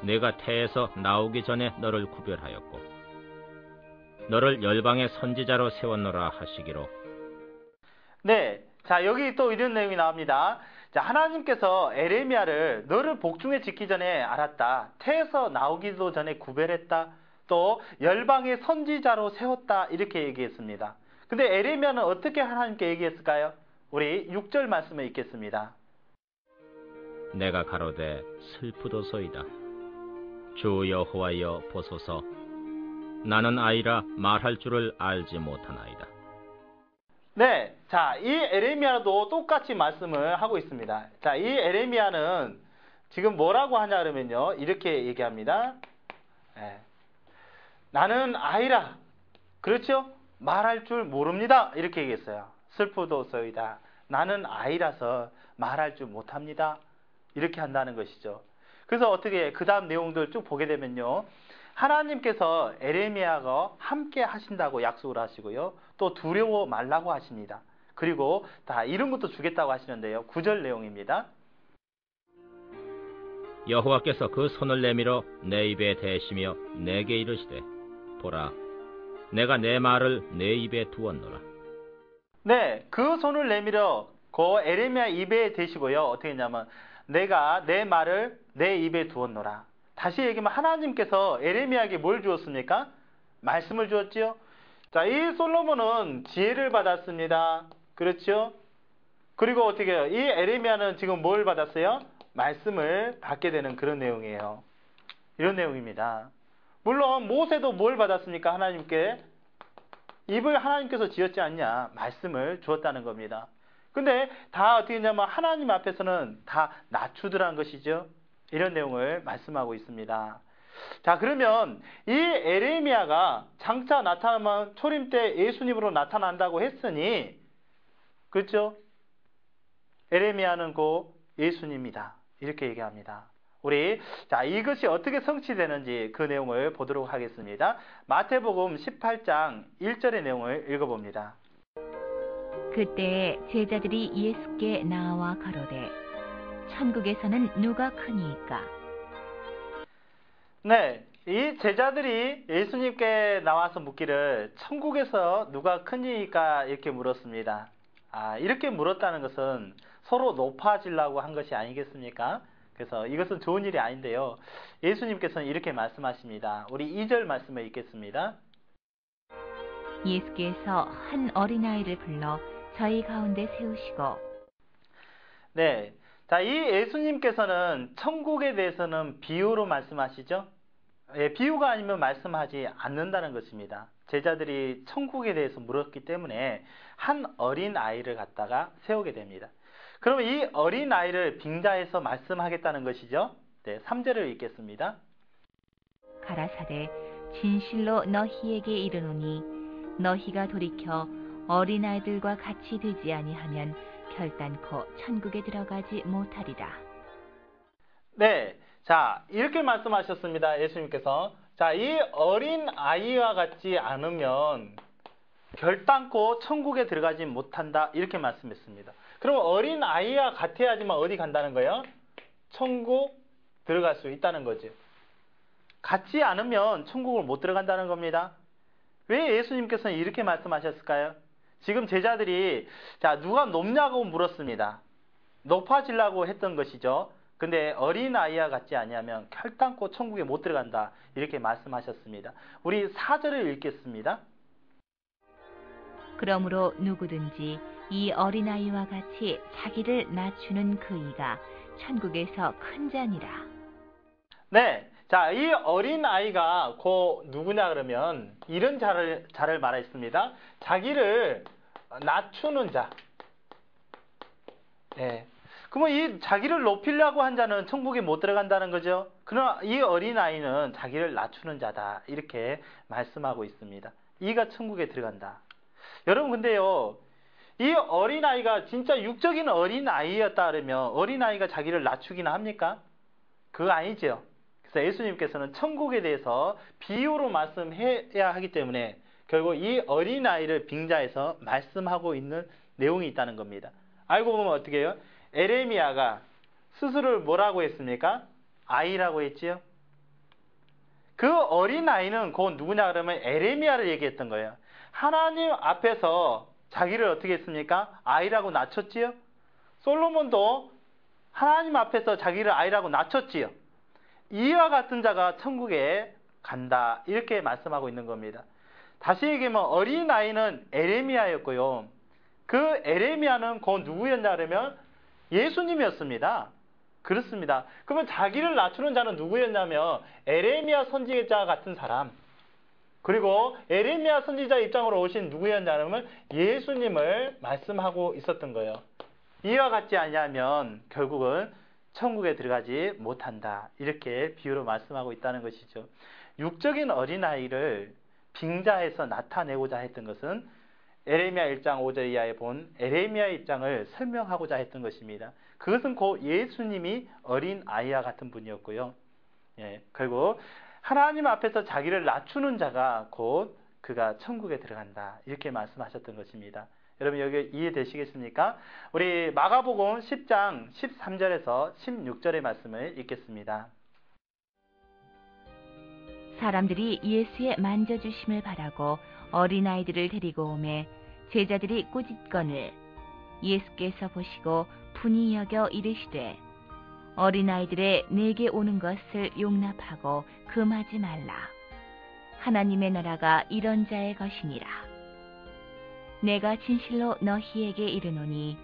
Speaker 3: 내가 태에서 나오기 전에 너를 구별하였고 너를 열방의 선지자로 세웠노라 하시기로.
Speaker 2: 네, 자, 여기 또 이런 내용이 나옵니다. 자, 하나님께서 에레미야를 너를 복중에 짓기 전에 알았다. 태에서 나오기도 전에 구별했다. 또 열방의 선지자로 세웠다. 이렇게 얘기했습니다. 근데 에레미야는 어떻게 하나님께 얘기했을까요? 우리 6절 말씀을 읽겠습니다.
Speaker 3: 내가 가로되 슬프도소이다. 주 여호와여 보소서. 나는 아이라 말할 줄을 알지 못하나이다.
Speaker 2: 네, 자, 이 에레미야도 똑같이 말씀을 하고 있습니다. 자, 이 에레미야는 지금 뭐라고 하냐 그러면요, 이렇게 얘기합니다. 네. 나는 아이라, 그렇죠? 말할 줄 모릅니다. 이렇게 얘기했어요. 슬프도소이다. 나는 아이라서 말할 줄 못합니다. 이렇게 한다는 것이죠. 그래서 어떻게 그 다음 내용들 쭉 보게 되면요, 하나님께서 에레미야가 함께 하신다고 약속을 하시고요, 또 두려워 말라고 하십니다. 그리고 다 이런 것도 주겠다고 하시는데요, 9절 내용입니다.
Speaker 3: 여호와께서 그 손을 내밀어 내 입에 대시며 내게 이르시되 보라 내가 내 말을 내 입에 두었노라.
Speaker 2: 네, 그 손을 내밀어 그 에레미야 입에 대시고요, 어떻게 했냐면 내가 내 말을 내 입에 두었노라. 다시 얘기하면 하나님께서 에레미야에게 뭘 주었습니까? 말씀을 주었지요. 자, 이 솔로몬은 지혜를 받았습니다. 그렇죠? 그리고 어떻게 해요? 이 에레미야는 지금 뭘 받았어요? 말씀을 받게 되는 그런 내용이에요. 이런 내용입니다. 물론 모세도 뭘 받았습니까? 하나님께 입을 하나님께서 지었지 않냐? 말씀을 주었다는 겁니다. 근데 다 어떻게 했냐면 하나님 앞에서는 다 낮추더란 것이죠. 이런 내용을 말씀하고 있습니다. 자, 그러면 이 에레미야가 장차 나타나면 초림 때 예수님으로 나타난다고 했으니, 그렇죠? 에레미야는 곧 예수님이다. 이렇게 얘기합니다. 우리 자, 이것이 어떻게 성취되는지 그 내용을 보도록 하겠습니다. 마태복음 18장 1절의 내용을 읽어봅니다.
Speaker 1: 그때 제자들이 예수께 나와 가로되 천국에서는 누가 크니이까?
Speaker 2: 네, 이 제자들이 예수님께 나와서 묻기를 천국에서 누가 크니까 이렇게 물었습니다. 이렇게 물었다는 것은 서로 높아지려고 한 것이 아니겠습니까? 그래서 이것은 좋은 일이 아닌데요. 예수님께서는 이렇게 말씀하십니다. 우리 2절 말씀을 읽겠습니다.
Speaker 1: 예수께서 한 어린아이를 불러 저희 가운데 세우시고.
Speaker 2: 네, 자, 이 예수님께서는 천국에 대해서는 비유로 말씀하시죠? 비유가 아니면 말씀하지 않는다는 것입니다. 제자들이 천국에 대해서 물었기 때문에 한 어린 아이를 갖다가 세우게 됩니다. 그러면 이 어린 아이를 빙자해서 말씀하겠다는 것이죠. 네, 3절을 읽겠습니다.
Speaker 1: 가라사대 진실로 너희에게 이르노니 너희가 돌이켜 어린아이들과 같이 되지 아니하면 결단코 천국에 들어가지 못하리라.
Speaker 2: 네, 자, 이렇게 말씀하셨습니다. 예수님께서. 자, 이 어린 아이와 같지 않으면 결단코 천국에 들어가지 못한다. 이렇게 말씀했습니다. 그럼 어린 아이와 같아야지만 어디 간다는 거예요? 천국 들어갈 수 있다는 거죠. 같지 않으면 천국을 못 들어간다는 겁니다. 왜 예수님께서는 이렇게 말씀하셨을까요? 지금 제자들이 자, 누가 높냐고 물었습니다. 높아지려고 했던 것이죠. 근데 어린아이와 같지 아니하면 결단코 천국에 못 들어간다. 이렇게 말씀하셨습니다. 우리 4절을 읽겠습니다.
Speaker 1: 그러므로 누구든지 이 어린아이와 같이 자기를 낮추는 그이가 천국에서 큰 자니라.
Speaker 2: 네, 자, 이 어린아이가 곧 누구냐 그러면 이런 자를 말했습니다. 자기를 낮추는 자. 네. 그러면 이 자기를 높이려고 한 자는 천국에 못 들어간다는 거죠. 그러나 이 어린아이는 자기를 낮추는 자다. 이렇게 말씀하고 있습니다. 이가 천국에 들어간다. 여러분 근데요, 이 어린아이가 진짜 육적인 어린아이였다 그러면 어린아이가 자기를 낮추기나 합니까? 그거 아니죠. 그래서 예수님께서는 천국에 대해서 비유로 말씀해야 하기 때문에 결국 이 어린아이를 빙자해서 말씀하고 있는 내용이 있다는 겁니다. 알고 보면 어떻게 해요? 에레미야가 스스로를 뭐라고 했습니까? 아이라고 했지요. 그 어린아이는 곧 누구냐 그러면 에레미야를 얘기했던 거예요. 하나님 앞에서 자기를 어떻게 했습니까? 아이라고 낮췄지요. 솔로몬도 하나님 앞에서 자기를 아이라고 낮췄지요. 이와 같은 자가 천국에 간다. 이렇게 말씀하고 있는 겁니다. 다시 얘기하면 어린아이는 에레미야였고요. 그 에레미야는 곧 누구였냐 그러면 예수님이었습니다. 그렇습니다. 그러면 자기를 낮추는 자는 누구였냐면 에레미야 선지자 같은 사람. 그리고 에레미야 선지자 입장으로 오신 누구였냐면 예수님을 말씀하고 있었던 거예요. 이와 같지 않냐면 결국은 천국에 들어가지 못한다. 이렇게 비유로 말씀하고 있다는 것이죠. 육적인 어린아이를 빙자해서 나타내고자 했던 것은 에레미야 1장 5절 이하에 본 에레미야의 입장을 설명하고자 했던 것입니다. 그것은 곧 예수님이 어린아이와 같은 분이었고요. 결국 하나님 앞에서 자기를 낮추는 자가 곧 그가 천국에 들어간다. 이렇게 말씀하셨던 것입니다. 여러분 여기 이해되시겠습니까? 우리 마가복음 10장 13절에서 16절의 말씀을 읽겠습니다.
Speaker 1: 사람들이 예수의 만져주심을 바라고 어린아이들을 데리고 오매 제자들이 꾸짖거늘 예수께서 보시고 분이 여겨 이르시되 어린아이들의 내게 오는 것을 용납하고 금하지 말라. 하나님의 나라가 이런 자의 것이니라. 내가 진실로 너희에게 이르노니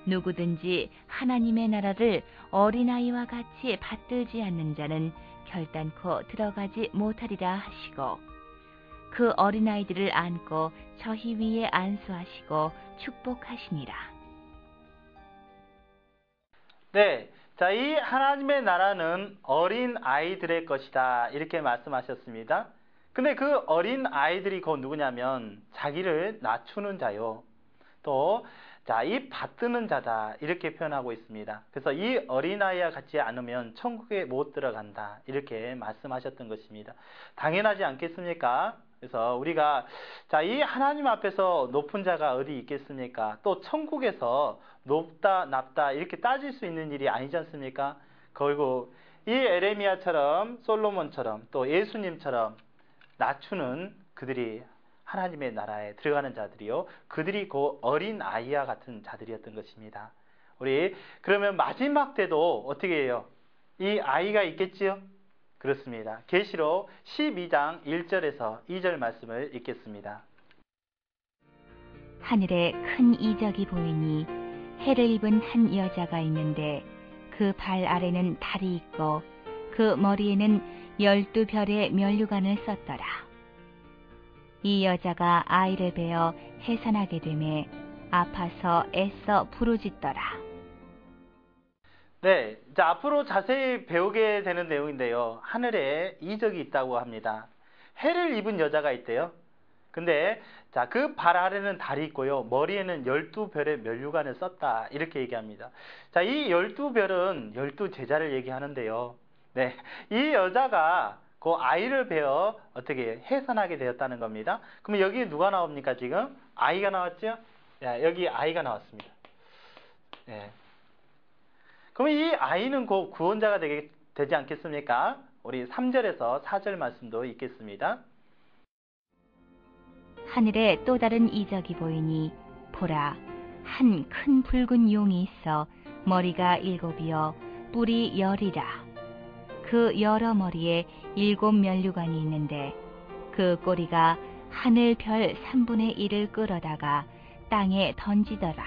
Speaker 1: 누구든지 하나님의 나라를 어린아이와 같이 받들지 않는 자는 결단코 들어가지 못하리라 하시고 그 어린아이들을 안고 저희 위에 안수하시고 축복하시니라.
Speaker 2: 네, 자, 이 하나님의 나라는 어린 아이들의 것이다. 이렇게 말씀하셨습니다. 근데 그 어린 아이들이 곧 누구냐면 자기를 낮추는 자요. 또 자, 이 받드는 자다. 이렇게 표현하고 있습니다. 그래서 이 어린아이와 같지 않으면 천국에 못 들어간다. 이렇게 말씀하셨던 것입니다. 당연하지 않겠습니까? 그래서 우리가 자, 이 하나님 앞에서 높은 자가 어디 있겠습니까? 또 천국에서 높다 낮다 이렇게 따질 수 있는 일이 아니지 않습니까? 그리고 이 에레미야처럼 솔로몬처럼 또 예수님처럼 낮추는 그들이 하나님의 나라에 들어가는 자들이요. 그들이 그 어린 아이와 같은 자들이었던 것입니다. 우리 그러면 마지막 때도 어떻게 해요? 이 아이가 있겠지요? 그렇습니다. 계시록 12장 1절에서 2절 말씀을 읽겠습니다.
Speaker 1: 하늘에 큰 이적이 보이니 해를 입은 한 여자가 있는데 그 발 아래는 달이 있고 그 머리에는 12별의 면류관을 썼더라. 이 여자가 아이를 베어 해산하게 되매 아파서 애써 부르짖더라.
Speaker 2: 네, 자, 앞으로 자세히 배우게 되는 내용인데요. 하늘에 이적이 있다고 합니다. 해를 입은 여자가 있대요. 근데 자, 그 발 아래는 달이 있고요. 머리에는 12별의 면류관을 썼다. 이렇게 얘기합니다. 자, 이 12별은 12제자를 얘기하는데요. 네, 이 여자가 그 아이를 베어 어떻게 해산하게 되었다는 겁니다. 그럼 여기 누가 나옵니까? 지금 아이가 나왔죠? 야, 여기 아이가 나왔습니다. 네. 그럼 이 아이는 곧 구원자가 되지 않겠습니까? 우리 3절에서 4절 말씀도 읽겠습니다.
Speaker 1: 하늘에 또 다른 이적이 보이니 보라, 한 큰 붉은 용이 있어 머리가 7이요 뿔이 10이라. 그 여러 머리에 7 면류관이 있는데 그 꼬리가 하늘 별 3분의 1을 끌어다가 땅에 던지더라.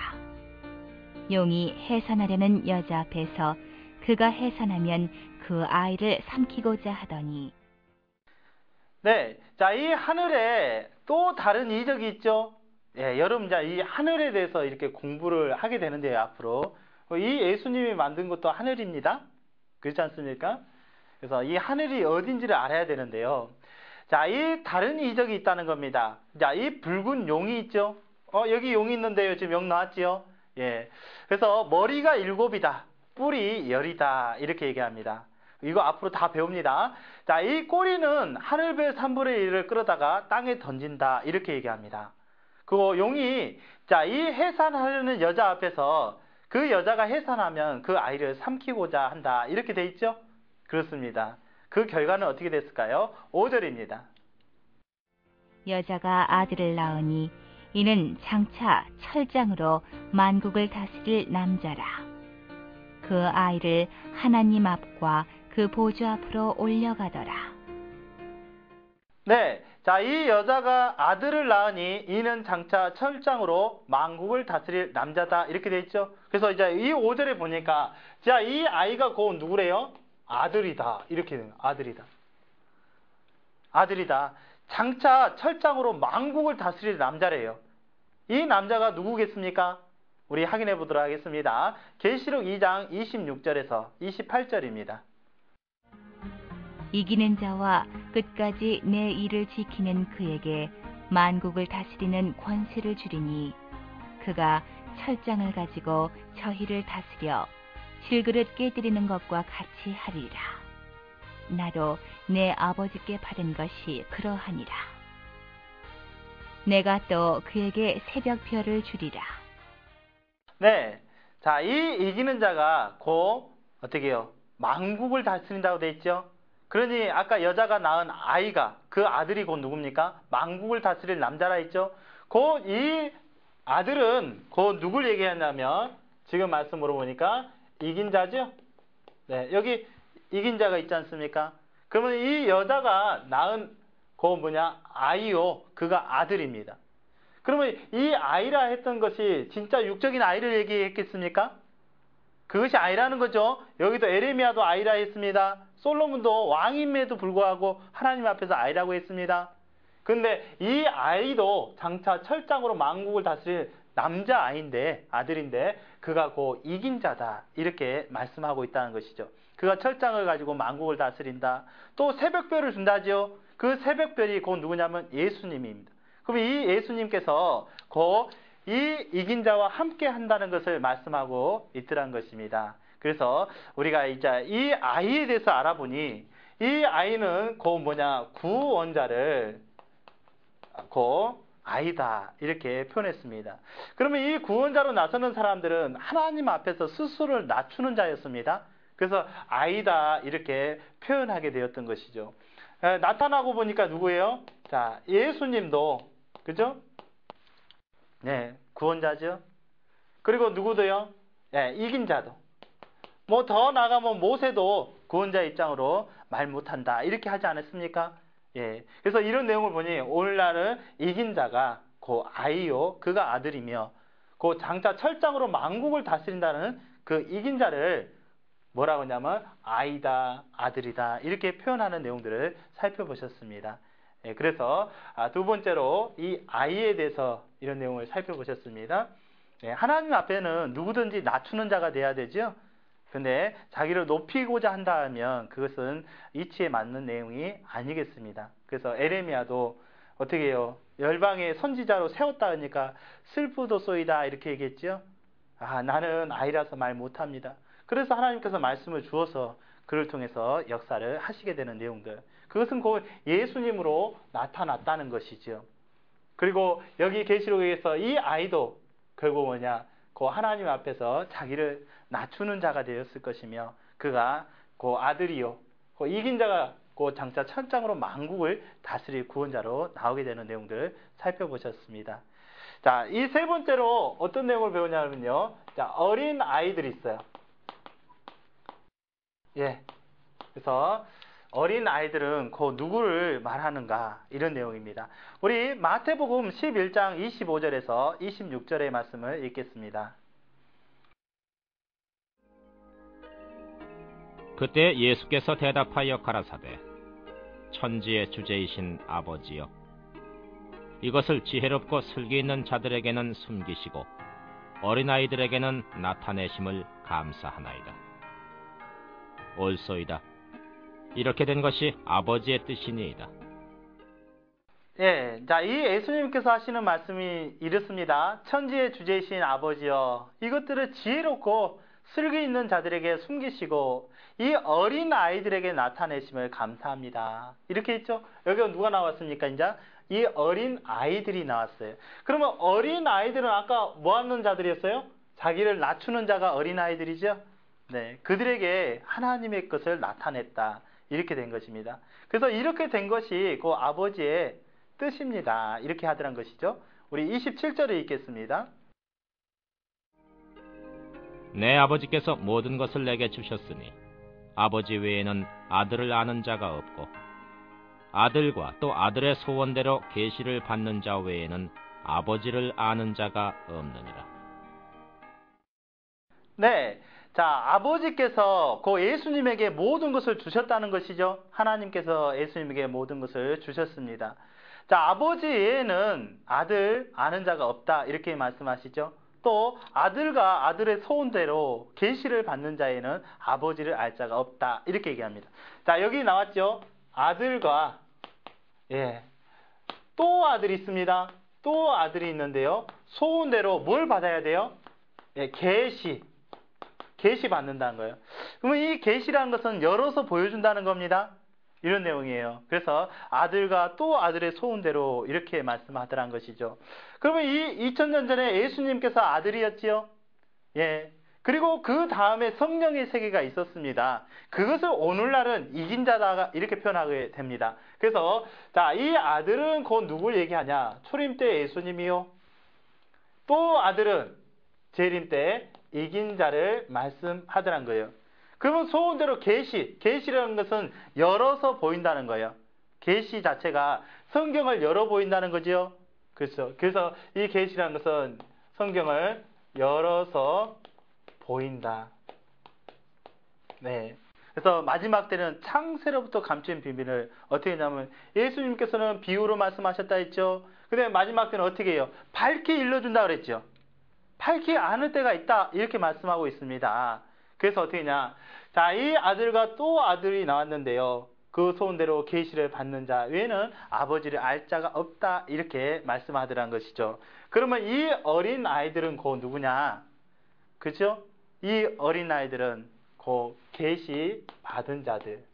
Speaker 1: 용이 해산하려는 여자 앞에서 그가 해산하면 그 아이를 삼키고자 하더니.
Speaker 2: 네, 자, 이 하늘에 또 다른 이적이 있죠. 예, 여러분, 자, 이 하늘에 대해서 이렇게 공부를 하게 되는데요, 앞으로. 이 예수님이 만든 것도 하늘입니다. 그렇지 않습니까? 그래서 이 하늘이 어딘지를 알아야 되는데요. 자, 이 다른 이적이 있다는 겁니다. 자, 이 붉은 용이 있죠. 여기 용이 있는데요. 지금 용 나왔지요. 예. 그래서 머리가 7이다. 뿔이 10이다. 이렇게 얘기합니다. 이거 앞으로 다 배웁니다. 자, 이 꼬리는 하늘별 3분의 1을 끌어다가 땅에 던진다. 이렇게 얘기합니다. 그 용이 자, 이 해산하려는 여자 앞에서 그 여자가 해산하면 그 아이를 삼키고자 한다. 이렇게 돼 있죠? 그렇습니다. 그 결과는 어떻게 됐을까요? 5절입니다.
Speaker 1: 여자가 아들을 낳으니 이는 장차 철장으로 만국을 다스릴 남자라. 그 아이를 하나님 앞과 그 보좌 앞으로 올려가더라.
Speaker 2: 네, 자, 이 여자가 아들을 낳으니 이는 장차 철장으로 만국을 다스릴 남자다. 이렇게 돼 있죠. 그래서 이제 이 5절에 보니까 자, 이 아이가 곧 누구래요? 아들이다. 이렇게 돼요. 아들이다. 아들이다. 장차 철장으로 만국을 다스릴 남자래요. 이 남자가 누구겠습니까? 우리 확인해 보도록 하겠습니다. 계시록 2장 26절에서 28절입니다.
Speaker 1: 이기는 자와 끝까지 내 일을 지키는 그에게 만국을 다스리는 권세를 주리니 그가 철장을 가지고 저희를 다스려 질그릇 깨뜨리는 것과 같이 하리라. 나도 내 아버지께 받은 것이 그러하니라. 내가 또 그에게 새벽별을 주리라.
Speaker 2: 네, 자, 이 이기는 자가 곧 어떻게 해요? 만국을 다스린다고 돼 있죠. 그러니 아까 여자가 낳은 아이가 그 아들이 곧 누굽니까? 만국을 다스릴 남자라 했죠. 곧 이 아들은 곧 누굴 얘기하냐면 지금 말씀으로 보니까 이긴 자죠. 네, 여기 이긴 자가 있지 않습니까? 그러면 이 여자가 낳은 그 아이요, 그가 아들입니다. 그러면 이 아이라 했던 것이 진짜 육적인 아이를 얘기했겠습니까? 그것이 아이라는 거죠. 여기도 에레미야도 아이라 했습니다. 솔로몬도 왕임에도 불구하고 하나님 앞에서 아이라고 했습니다. 그런데 이 아이도 장차 철장으로 만국을 다스릴 남자 아이인데, 아들인데 그가 곧 이긴 자다. 이렇게 말씀하고 있다는 것이죠. 그가 철장을 가지고 만국을 다스린다. 또 새벽별을 준다죠. 그 새벽별이 곧 누구냐면 예수님입니다. 그럼 이 예수님께서 곧 이 이긴 자와 함께 한다는 것을 말씀하고 있더란 것입니다. 그래서 우리가 이제 이 아이에 대해서 알아보니 이 아이는 곧 구원자를 고 아이다 이렇게 표현했습니다. 그러면 이 구원자로 나서는 사람들은 하나님 앞에서 스스로를 낮추는 자였습니다. 그래서 아이다 이렇게 표현하게 되었던 것이죠. 나타나고 보니까 누구예요? 자, 예수님도 그죠? 네, 구원자죠. 그리고 누구도요? 네, 이긴 자도. 뭐 더 나가면 모세도 구원자 입장으로 말 못한다 이렇게 하지 않았습니까? 예. 그래서 이런 내용을 보니 오늘날은 이긴 자가 그 아이요, 그가 아들이며 그 장차 철장으로 만국을 다스린다는 그 이긴 자를 뭐라고 하냐면 아이다, 아들이다 이렇게 표현하는 내용들을 살펴보셨습니다. 예, 그래서 두 번째로 이 아이에 대해서 이런 내용을 살펴보셨습니다. 예, 하나님 앞에는 누구든지 낮추는 자가 돼야 되죠. 근데 자기를 높이고자 한다면 그것은 이치에 맞는 내용이 아니겠습니다. 그래서 에레미야도 어떻게 해요? 열방의 선지자로 세웠다 하니까 슬프도소이다 이렇게 얘기했죠. 나는 아이라서 말 못합니다. 그래서 하나님께서 말씀을 주어서 그를 통해서 역사를 하시게 되는 내용들. 그것은 곧 예수님으로 나타났다는 것이죠. 그리고 여기 계시록에서 이 아이도 결국 뭐냐? 그 하나님 앞에서 자기를 낮추는 자가 되었을 것이며 그가 그 아들이요. 그 이긴 자가 그 장차 천장으로 만국을 다스릴 구원자로 나오게 되는 내용들을 살펴보셨습니다. 자, 이 세 번째로 어떤 내용을 배우냐면요. 자, 어린 아이들이 있어요. 예. 그래서 어린 아이들은 그 누구를 말하는가 이런 내용입니다. 우리 마태복음 11장 25절에서 26절의 말씀을 읽겠습니다.
Speaker 3: 그때 예수께서 대답하여 가라사대 천지의 주제이신 아버지여 이것을 지혜롭고 슬기 있는 자들에게는 숨기시고 어린아이들에게는 나타내심을 감사하나이다. 옳소이다. 이렇게 된 것이 아버지의 뜻이니이다.
Speaker 2: 예, 자, 이 예수님께서 하시는 말씀이 이렇습니다. 천지의 주제이신 아버지여, 이것들을 지혜롭고 슬기 있는 자들에게 숨기시고 이 어린 아이들에게 나타내심을 감사합니다. 이렇게 했죠? 여기가 누가 나왔습니까? 이제 이 어린 아이들이 나왔어요. 그러면 어린 아이들은 아까 뭐 하는 자들이었어요? 자기를 낮추는 자가 어린 아이들이죠? 네, 그들에게 하나님의 것을 나타냈다. 이렇게 된 것입니다. 그래서 이렇게 된 것이 그 아버지의 뜻입니다. 이렇게 하더란 것이죠. 우리 27절을 읽겠습니다.
Speaker 3: 내 아버지께서 모든 것을 내게 주셨으니 아버지 외에는 아들을 아는 자가 없고 아들과 또 아들의 소원대로 계시를 받는 자 외에는 아버지를 아는 자가 없느니라.
Speaker 2: 네. 자, 아버지께서 그 예수님에게 모든 것을 주셨다는 것이죠. 하나님께서 예수님에게 모든 것을 주셨습니다. 자, 아버지 외에는 아들 아는 자가 없다. 이렇게 말씀하시죠. 또 아들과 아들의 소원대로 계시를 받는 자에는 아버지를 알 자가 없다. 이렇게 얘기합니다. 자, 여기 나왔죠. 아들과 또 아들이 있습니다. 또 아들이 있는데요. 소원대로 뭘 받아야 돼요? 계시 받는다는 거예요. 그러면 이 계시라는 것은 열어서 보여준다는 겁니다. 이런 내용이에요. 그래서 아들과 또 아들의 소원대로 이렇게 말씀하더란 것이죠. 그러면 이 2000년 전에 예수님께서 아들이었지요. 예. 그리고 그 다음에 성령의 세계가 있었습니다. 그것을 오늘날은 이긴 자다 이렇게 표현하게 됩니다. 그래서 자, 이 아들은 곧 누굴 얘기하냐? 초림 때 예수님이요. 또 아들은 재림 때 이긴 자를 말씀하더란 거예요. 그러면 소원대로 계시라는 것은 열어서 보인다는 거예요. 계시 자체가 성경을 열어 보인다는 거죠. 그렇죠. 그래서 이 계시라는 것은 성경을 열어서 보인다. 네. 그래서 마지막 때는 창세로부터 감춘 비밀을 어떻게 했냐면 예수님께서는 비유로 말씀하셨다 했죠. 근데 마지막 때는 어떻게 해요? 밝히 일러준다 그랬죠. 밝히 아는 때가 있다 이렇게 말씀하고 있습니다. 그래서 어떻게 했냐? 자, 이 아들과 또 아들이 나왔는데요. 그 소원대로 계시를 받는 자 외에는 아버지를 알 자가 없다 이렇게 말씀하더란 것이죠. 그러면 이 어린 아이들은 곧 누구냐? 그죠? 이 어린 아이들은 곧 계시 받은 자들.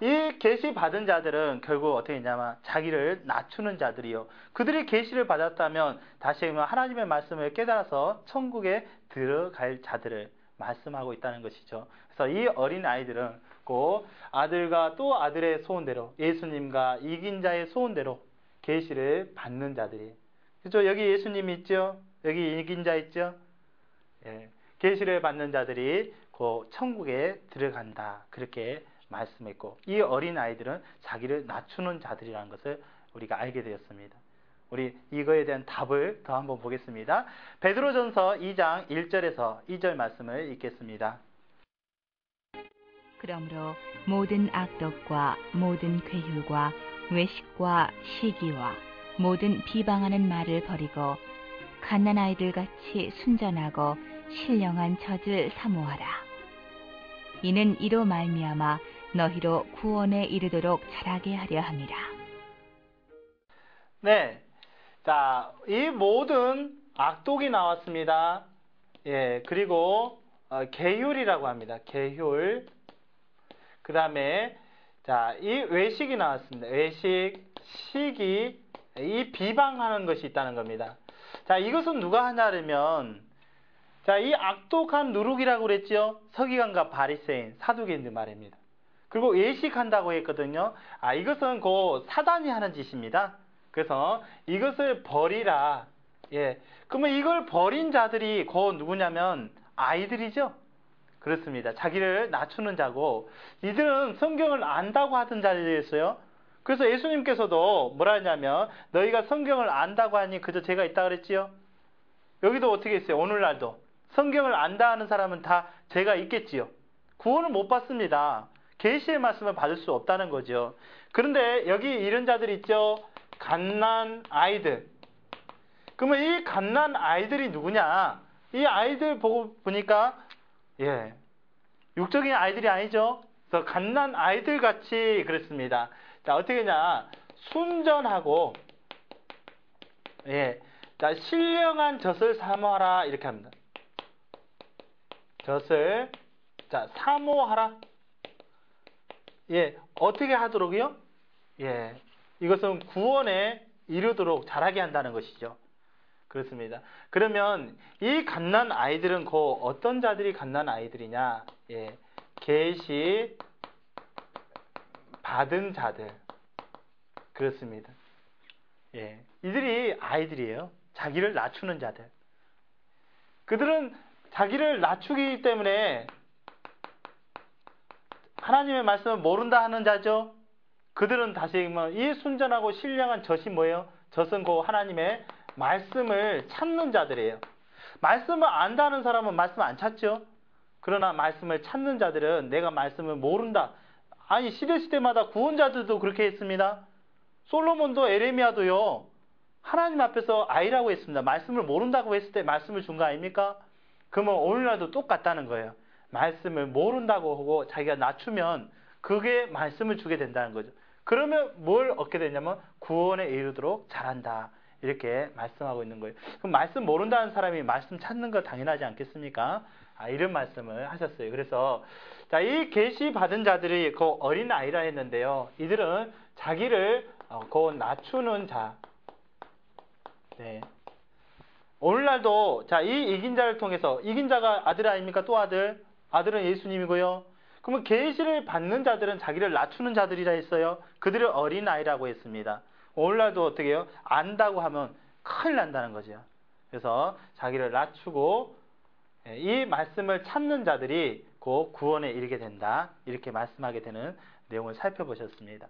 Speaker 2: 이 계시 받은 자들은 결국 어떻게 했냐면 자기를 낮추는 자들이요. 그들이 계시를 받았다면 다시 말하면 하나님의 말씀을 깨달아서 천국에 들어갈 자들을 말씀하고 있다는 것이죠. 그래서 이 어린 아이들은 꼭 아들과 또 아들의 소원대로 예수님과 이긴 자의 소원대로 계시를 받는 자들이. 그렇죠? 여기 예수님이 있죠? 여기 이긴 자 있죠? 예. 계시를 받는 자들이 그 천국에 들어간다. 그렇게 말씀했고, 이 어린 아이들은 자기를 낮추는 자들이라는 것을 우리가 알게 되었습니다. 우리 이거에 대한 답을 더 한번 보겠습니다. 베드로전서 2장 1절에서 2절 말씀을 읽겠습니다.
Speaker 1: 그러므로 모든 악독과 모든 괴휼과 외식과 시기와 모든 비방하는 말을 버리고 갓난 아이들 같이 순전하고 신령한 젖을 사모하라. 이는 이로 말미암아 너희로 구원에 이르도록 자라게 하려 함이라.
Speaker 2: 네, 자, 이 모든 악독이 나왔습니다. 예, 그리고 계율이라고 합니다. 계율. 그 다음에 자, 이 외식이 나왔습니다. 외식, 시기, 이 비방하는 것이 있다는 겁니다. 자, 이것은 누가 하냐면, 자, 이 악독한 누룩이라고 그랬죠. 서기관과 바리새인, 사두개인들 말입니다. 그리고 외식한다고 했거든요. 이것은 그 사단이 하는 짓입니다. 그래서 이것을 버리라. 예. 그러면 이걸 버린 자들이 그 누구냐면 아이들이죠. 그렇습니다. 자기를 낮추는 자고, 이들은 성경을 안다고 하던 자들이었어요. 그래서 예수님께서도 뭐라 하냐면 너희가 성경을 안다고 하니 그저 제가 있다 그랬지요. 여기도 어떻게 했어요? 오늘날도 성경을 안다 하는 사람은 다 제가 있겠지요. 구원을 못 받습니다. 계시의 말씀을 받을 수 없다는 거죠. 그런데 여기 이런 자들이 있죠. 갓난 아이들. 그러면 이 갓난 아이들이 누구냐? 이 아이들 보고 보니까 예, 육적인 아이들이 아니죠. 그래서 갓난 아이들 같이 그랬습니다. 자, 어떻게 하냐? 순전하고 예, 자, 신령한 젖을 사모하라 이렇게 합니다. 젖을 자 사모하라. 예, 어떻게 하도록요? 예, 이것은 구원에 이르도록 자라게 한다는 것이죠. 그렇습니다. 그러면 이 갓난 아이들은 그 어떤 자들이 갓난 아이들이냐? 예, 계시 받은 자들. 그렇습니다. 예, 이들이 아이들이에요. 자기를 낮추는 자들. 그들은 자기를 낮추기 때문에 하나님의 말씀을 모른다 하는 자죠. 그들은 다시 얘기하면 이 순전하고 신령한 젖이 뭐예요? 젖은 그 하나님의 말씀을 찾는 자들이에요. 말씀을 안다는 사람은 말씀 안 찾죠. 그러나 말씀을 찾는 자들은 내가 말씀을 모른다. 아니 시대마다 구원자들도 그렇게 했습니다. 솔로몬도 에레미야도요. 하나님 앞에서 아이라고 했습니다. 말씀을 모른다고 했을 때 말씀을 준 거 아닙니까? 그러면 오늘날도 똑같다는 거예요. 말씀을 모른다고 하고 자기가 낮추면 그게 말씀을 주게 된다는 거죠. 그러면 뭘 얻게 되냐면 구원에 이르도록 자란다. 이렇게 말씀하고 있는 거예요. 그럼 말씀 모른다는 사람이 말씀 찾는 거 당연하지 않겠습니까? 이런 말씀을 하셨어요. 그래서 자, 이 계시 받은 자들이 그 어린 아이라 했는데요. 이들은 자기를 그 낮추는 자. 네. 오늘날도 자, 이 이긴 자를 통해서 이긴 자가 아들 아닙니까? 또 아들. 아들은 예수님이고요. 그러면 계시를 받는 자들은 자기를 낮추는 자들이라 했어요. 그들을 어린 아이라고 했습니다. 오늘날도 어떻게 해요? 안다고 하면 큰일 난다는 거죠. 그래서 자기를 낮추고 이 말씀을 찾는 자들이 곧 구원에 이르게 된다. 이렇게 말씀하게 되는 내용을 살펴보셨습니다.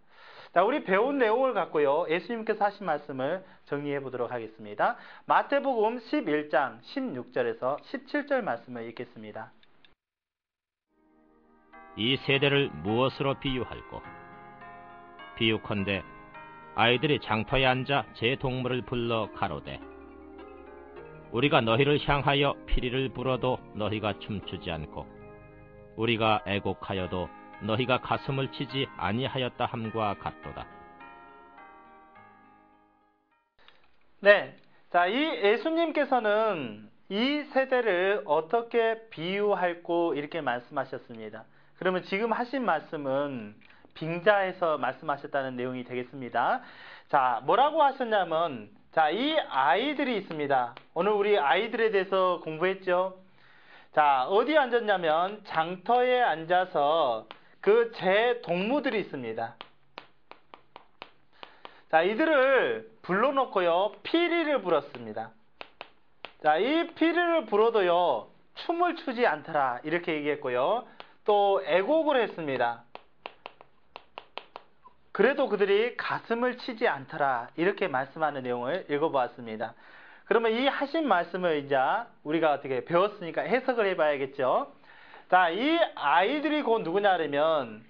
Speaker 2: 자, 우리 배운 내용을 갖고요. 예수님께서 하신 말씀을 정리해 보도록 하겠습니다. 마태복음 11장 16절에서 17절 말씀을 읽겠습니다.
Speaker 3: 이 세대를 무엇으로 비유할꼬? 비유컨대 아이들이 장터에 앉아 제 동물을 불러 가로되 우리가 너희를 향하여 피리를 불어도 너희가 춤추지 않고 우리가 애곡하여도 너희가 가슴을 치지 아니하였다 함과 같도다.
Speaker 2: 네, 자, 이 예수님께서는 이 세대를 어떻게 비유할꼬 이렇게 말씀하셨습니다. 그러면 지금 하신 말씀은 빙자해서 말씀하셨다는 내용이 되겠습니다. 자, 뭐라고 하셨냐면, 자, 이 아이들이 있습니다. 오늘 우리 아이들에 대해서 공부했죠. 자, 어디 앉았냐면 장터에 앉아서 그 제 동무들이 있습니다. 자, 이들을 불러놓고요, 피리를 불었습니다. 자, 이 피리를 불어도요, 춤을 추지 않더라, 이렇게 얘기했고요. 또 애곡을 했습니다. 그래도 그들이 가슴을 치지 않더라, 이렇게 말씀하는 내용을 읽어보았습니다. 그러면 이 하신 말씀을 이제 우리가 어떻게 배웠으니까 해석을 해봐야겠죠. 자, 이 아이들이 곧 누구냐면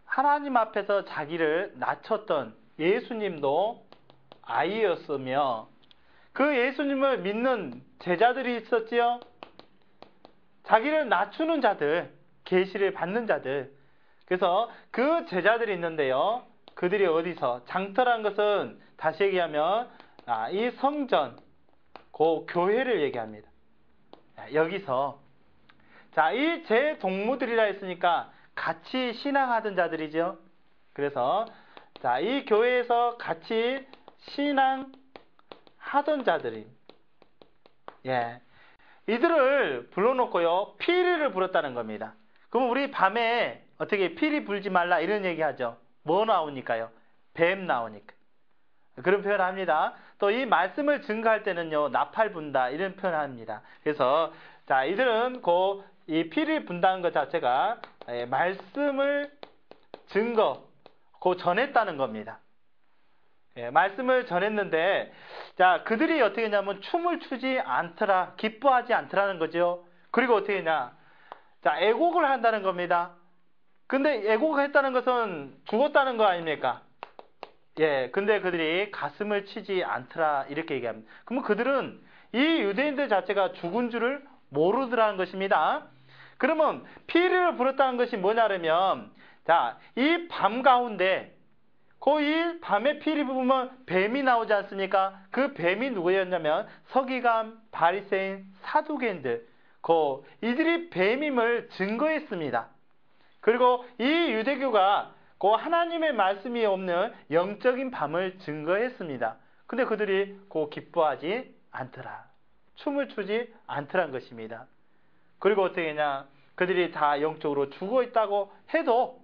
Speaker 2: 하나님 앞에서 자기를 낮췄던 예수님도 아이였으며, 그 예수님을 믿는 제자들이 있었지요. 자기를 낮추는 자들, 계시를 받는 자들. 그래서 그 제자들이 있는데요, 그들이 어디서, 장터란 것은 다시 얘기하면 이 성전, 그 교회를 얘기합니다. 여기서 자, 이 제 동무들이라 했으니까 같이 신앙하던 자들이죠. 그래서 자, 이 교회에서 같이 신앙하던 자들이, 예, 이들을 불러놓고요, 피리를 불었다는 겁니다. 그럼 우리 밤에 어떻게 피리 불지 말라 이런 얘기하죠. 뭐 나오니까요? 뱀 나오니까. 그런 표현을 합니다. 또 이 말씀을 증거할 때는요, 나팔 분다 이런 표현을 합니다. 그래서 자, 이들은 이 피를 분다는 것 자체가 말씀을 증거, 전했다는 겁니다. 예, 말씀을 전했는데, 자, 그들이 어떻게 했냐면 춤을 추지 않더라, 기뻐하지 않더라는 거죠. 그리고 어떻게 했냐? 자, 애곡을 한다는 겁니다. 근데 애곡을 했다는 것은 죽었다는 거 아닙니까? 예, 근데 그들이 가슴을 치지 않더라, 이렇게 얘기합니다. 그러면 그들은 이 유대인들 자체가 죽은 줄을 모르더라는 것입니다. 그러면 피리를 불었다는 것이 뭐냐면, 자, 이 밤 가운데, 이 밤에 피리 부으면 뱀이 나오지 않습니까? 그 뱀이 누구였냐면 서기관, 바리새인, 사두개인들, 이들이 뱀임을 증거했습니다. 그리고 이 유대교가 하나님의 말씀이 없는 영적인 밤을 증거했습니다. 근데 그들이 기뻐하지 않더라, 춤을 추지 않더란 것입니다. 그리고 어떻게 했냐? 그들이 다 영적으로 죽어 있다고 해도,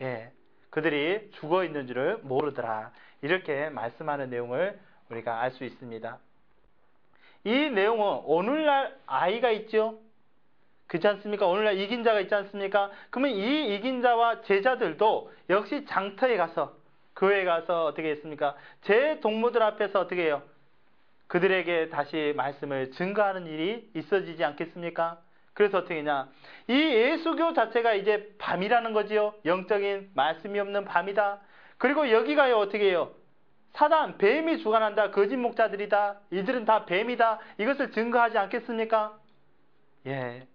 Speaker 2: 예, 그들이 죽어 있는 줄을 모르더라, 이렇게 말씀하는 내용을 우리가 알 수 있습니다. 이 내용은 오늘날 아이가 있죠? 그렇지 않습니까? 오늘날 이긴 자가 있지 않습니까? 그러면 이 이긴 자와 제자들도 역시 장터에 가서, 교회에 가서 어떻게 했습니까? 제 동무들 앞에서 어떻게 해요? 그들에게 다시 말씀을 증거하는 일이 있어지지 않겠습니까? 그래서 어떻게 했냐? 이 예수교 자체가 이제 밤이라는 거지요. 영적인 말씀이 없는 밤이다. 그리고 여기가요, 어떻게 해요? 사단, 뱀이 주관한다, 거짓 목자들이다, 이들은 다 뱀이다, 이것을 증거하지 않겠습니까? 예.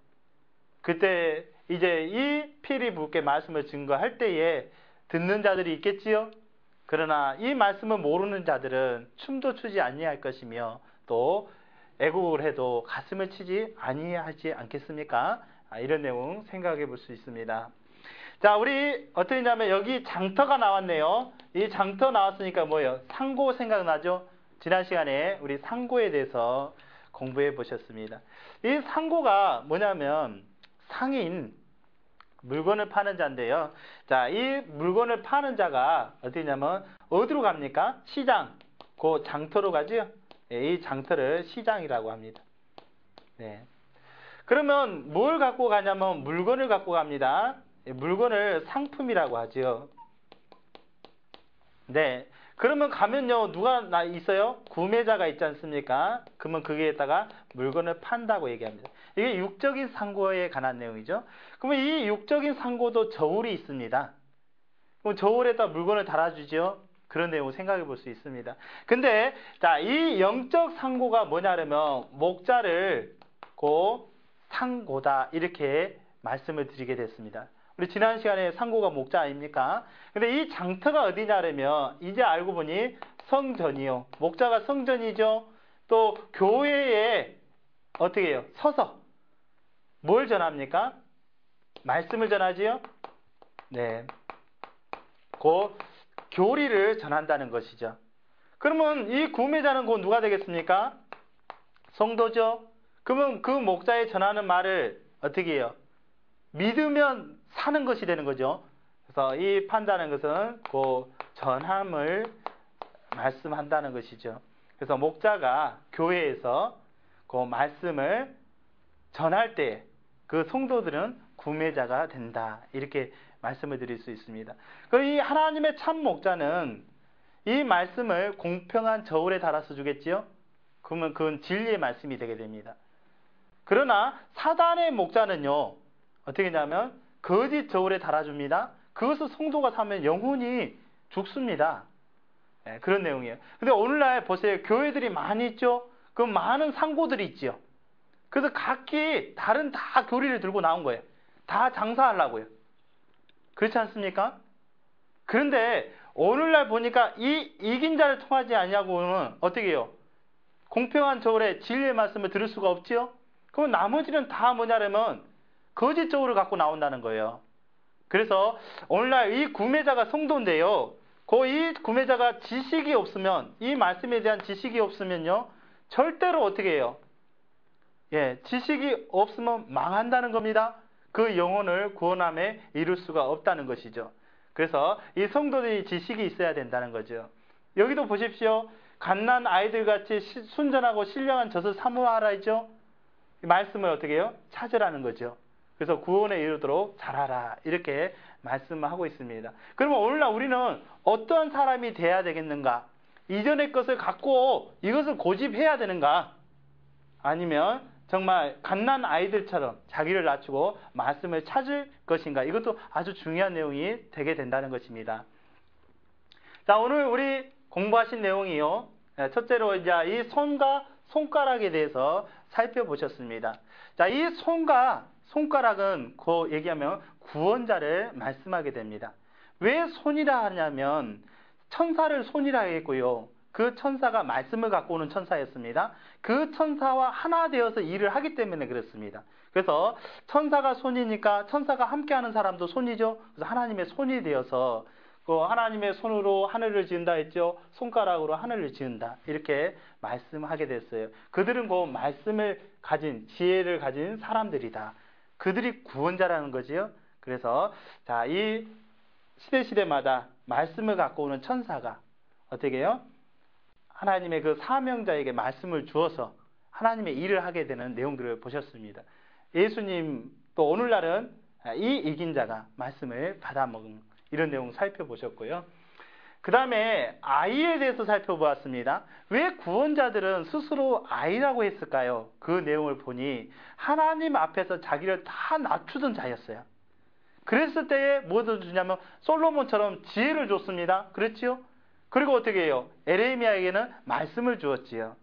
Speaker 2: 그때 이제 이 피리 붓게 말씀을 증거할 때에 듣는 자들이 있겠지요. 그러나 이 말씀을 모르는 자들은 춤도 추지 아니할 것이며, 또 애국을 해도 가슴을 치지 아니하지 않겠습니까? 이런 내용 생각해 볼 수 있습니다. 자, 우리 어떻게 했냐면 여기 장터가 나왔네요. 이 장터 나왔으니까 뭐예요? 상고 생각나죠? 지난 시간에 우리 상고에 대해서 공부해 보셨습니다. 이 상고가 뭐냐면 상인, 물건을 파는 자인데요. 자, 이 물건을 파는 자가 어떻게 했냐면 어디로 갑니까? 시장, 장터로 가죠. 예, 이 장터를 시장이라고 합니다. 네. 그러면 뭘 갖고 가냐면 물건을 갖고 갑니다. 물건을 상품이라고 하죠. 네. 그러면 가면요, 누가 있어요? 구매자가 있지 않습니까? 그러면 거기에다가 물건을 판다고 얘기합니다. 이게 육적인 상고에 관한 내용이죠. 그러면 이 육적인 상고도 저울이 있습니다. 그럼 저울에다 물건을 달아주죠. 그런 내용을 생각해 볼 수 있습니다. 근데 자, 이 영적 상고가 뭐냐면 목자를 상고다, 이렇게 말씀을 드리게 됐습니다. 우리 지난 시간에 상고가 목자 아닙니까? 근데 이 장터가 어디냐면 이제 알고 보니 성전이요. 목자가 성전이죠. 또 교회에 어떻게 해요? 서서 뭘 전합니까? 말씀을 전하지요. 네. 그 교리를 전한다는 것이죠. 그러면 이 구매자는 곧 누가 되겠습니까? 성도죠. 그러면 그 목자에 전하는 말을 어떻게 해요? 믿으면 사는 것이 되는 거죠. 그래서 이 판다는 것은 그 전함을 말씀한다는 것이죠. 그래서 목자가 교회에서 그 말씀을 전할 때 그 성도들은 구매자가 된다. 이렇게 말씀을 드릴 수 있습니다. 그리고 이 하나님의 참 목자는 이 말씀을 공평한 저울에 달아서 주겠지요. 그러면 그건 진리의 말씀이 되게 됩니다. 그러나 사단의 목자는요, 어떻게 하냐면 거짓 저울에 달아줍니다. 그것을 성도가 사면 영혼이 죽습니다. 네, 그런 내용이에요. 근데 오늘날 보세요. 교회들이 많이 있죠? 그 많은 상고들이 있지요. 그래서 각기 다른 다 교리를 들고 나온 거예요. 다 장사하려고요. 그렇지 않습니까? 그런데 오늘날 보니까 이 이긴 자를 통하지 않냐고는 어떻게 해요? 공평한 저울에 진리의 말씀을 들을 수가 없지요? 그럼 나머지는 다 뭐냐면 거짓 저울을 갖고 나온다는 거예요. 그래서 오늘날 이 구매자가 성도인데요. 이 구매자가 지식이 없으면, 이 말씀에 대한 지식이 없으면요, 절대로 어떻게 해요? 지식이 없으면 망한다는 겁니다. 그 영혼을 구원함에 이룰 수가 없다는 것이죠. 그래서 이 성도들이 지식이 있어야 된다는 거죠. 여기도 보십시오. 갓난 아이들같이 순전하고 신령한 젖을 사모하라 했죠. 이 말씀을 어떻게 해요? 찾으라는 거죠. 그래서 구원에 이르도록 잘하라. 이렇게 말씀하고 있습니다. 그러면 오늘날 우리는 어떤 사람이 돼야 되겠는가? 이전의 것을 갖고 이것을 고집해야 되는가? 아니면 정말 갓난 아이들처럼 자기를 낮추고 말씀을 찾을 것인가? 이것도 아주 중요한 내용이 되게 된다는 것입니다. 자, 오늘 우리 공부하신 내용이요. 첫째로 이제 이 손과 손가락에 대해서 살펴보셨습니다. 자, 이 손과 손가락은 얘기하면 구원자를 말씀하게 됩니다. 왜 손이라 하냐면 천사를 손이라 했고요. 그 천사가 말씀을 갖고 오는 천사였습니다. 그 천사와 하나 되어서 일을 하기 때문에 그렇습니다. 그래서 천사가 손이니까 천사가 함께하는 사람도 손이죠. 그래서 하나님의 손이 되어서 그 하나님의 손으로 하늘을 지은다 했죠. 손가락으로 하늘을 지은다. 이렇게 말씀하게 됐어요. 그들은 그 말씀을 가진, 지혜를 가진 사람들이다. 그들이 구원자라는 거지요. 그래서 자, 이 시대마다 말씀을 갖고 오는 천사가 어떻게 해요? 하나님의 그 사명자에게 말씀을 주어서 하나님의 일을 하게 되는 내용들을 보셨습니다. 예수님 또 오늘날은 이 이긴 자가 말씀을 받아먹은 이런 내용 살펴보셨고요. 그 다음에 아이에 대해서 살펴보았습니다. 왜 구원자들은 스스로 아이라고 했을까요? 그 내용을 보니 하나님 앞에서 자기를 다 낮추던 자였어요. 그랬을 때에 무엇을 주냐면 솔로몬처럼 지혜를 줬습니다. 그렇지요? 그리고 어떻게 해요? 에레미야에게는 말씀을 주었지요.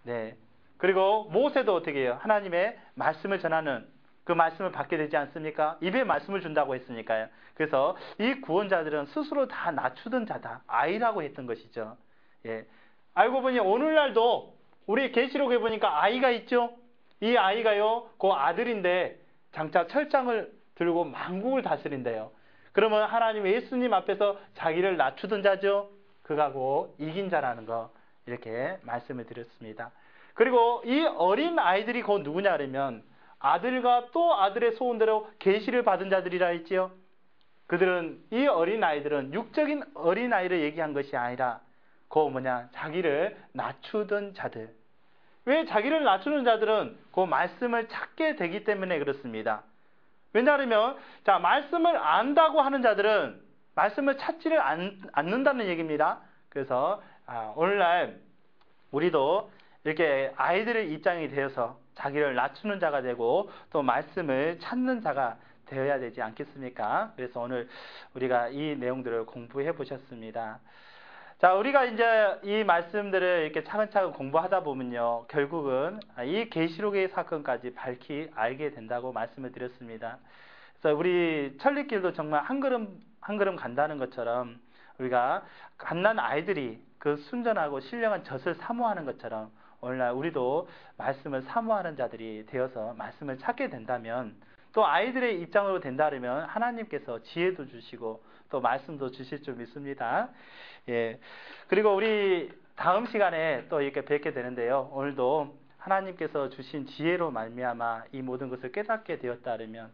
Speaker 2: 네. 그리고 모세도 어떻게 해요? 하나님의 말씀을 전하는 그 말씀을 받게 되지 않습니까? 입에 말씀을 준다고 했으니까요. 그래서 이 구원자들은 스스로 다 낮추던 자다. 아이라고 했던 것이죠. 예. 알고 보니 오늘날도 우리 계시록에 보니까 아이가 있죠? 이 아이가요, 그 아들인데 장차 철장을 들고 만국을 다스린대요. 그러면 하나님 예수님 앞에서 자기를 낮추던 자죠? 그가 곧 이긴 자라는 거 이렇게 말씀을 드렸습니다. 그리고 이 어린 아이들이 곧 누구냐 그러면 아들과 또 아들의 소원대로 계시를 받은 자들이라 했지요. 그들은 이 어린 아이들은 육적인 어린 아이를 얘기한 것이 아니라 자기를 낮추던 자들. 왜 자기를 낮추는 자들은 그 말씀을 찾게 되기 때문에 그렇습니다. 왜냐하면 자, 말씀을 안다고 하는 자들은 말씀을 찾지를 않는다는 얘기입니다. 그래서 오늘날 우리도 이렇게 아이들의 입장이 되어서 자기를 낮추는 자가 되고 또 말씀을 찾는 자가 되어야 되지 않겠습니까? 그래서 오늘 우리가 이 내용들을 공부해 보셨습니다. 자, 우리가 이제 이 말씀들을 이렇게 차근차근 공부하다 보면요, 결국은 이 계시록의 사건까지 밝히 알게 된다고 말씀을 드렸습니다. 그래서 우리 천리길도 정말 한 걸음 간다는 것처럼 우리가 갓난 아이들이 그 순전하고 신령한 젖을 사모하는 것처럼 오늘날 우리도 말씀을 사모하는 자들이 되어서 말씀을 찾게 된다면 또 아이들의 입장으로 된다면 하나님께서 지혜도 주시고 또 말씀도 주실 줄 믿습니다. 예. 그리고 우리 다음 시간에 또 이렇게 뵙게 되는데요. 오늘도 하나님께서 주신 지혜로 말미암아 이 모든 것을 깨닫게 되었다면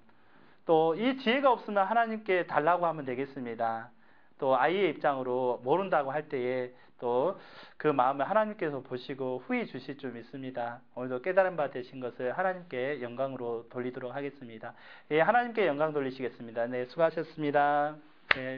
Speaker 2: 또 이 지혜가 없으면 하나님께 달라고 하면 되겠습니다. 또 아이의 입장으로 모른다고 할 때에 또 그 마음을 하나님께서 보시고 후히 주실 줄 믿습니다. 오늘도 깨달은 바 되신 것을 하나님께 영광으로 돌리도록 하겠습니다. 예, 하나님께 영광 돌리시겠습니다. 네, 수고하셨습니다. 네.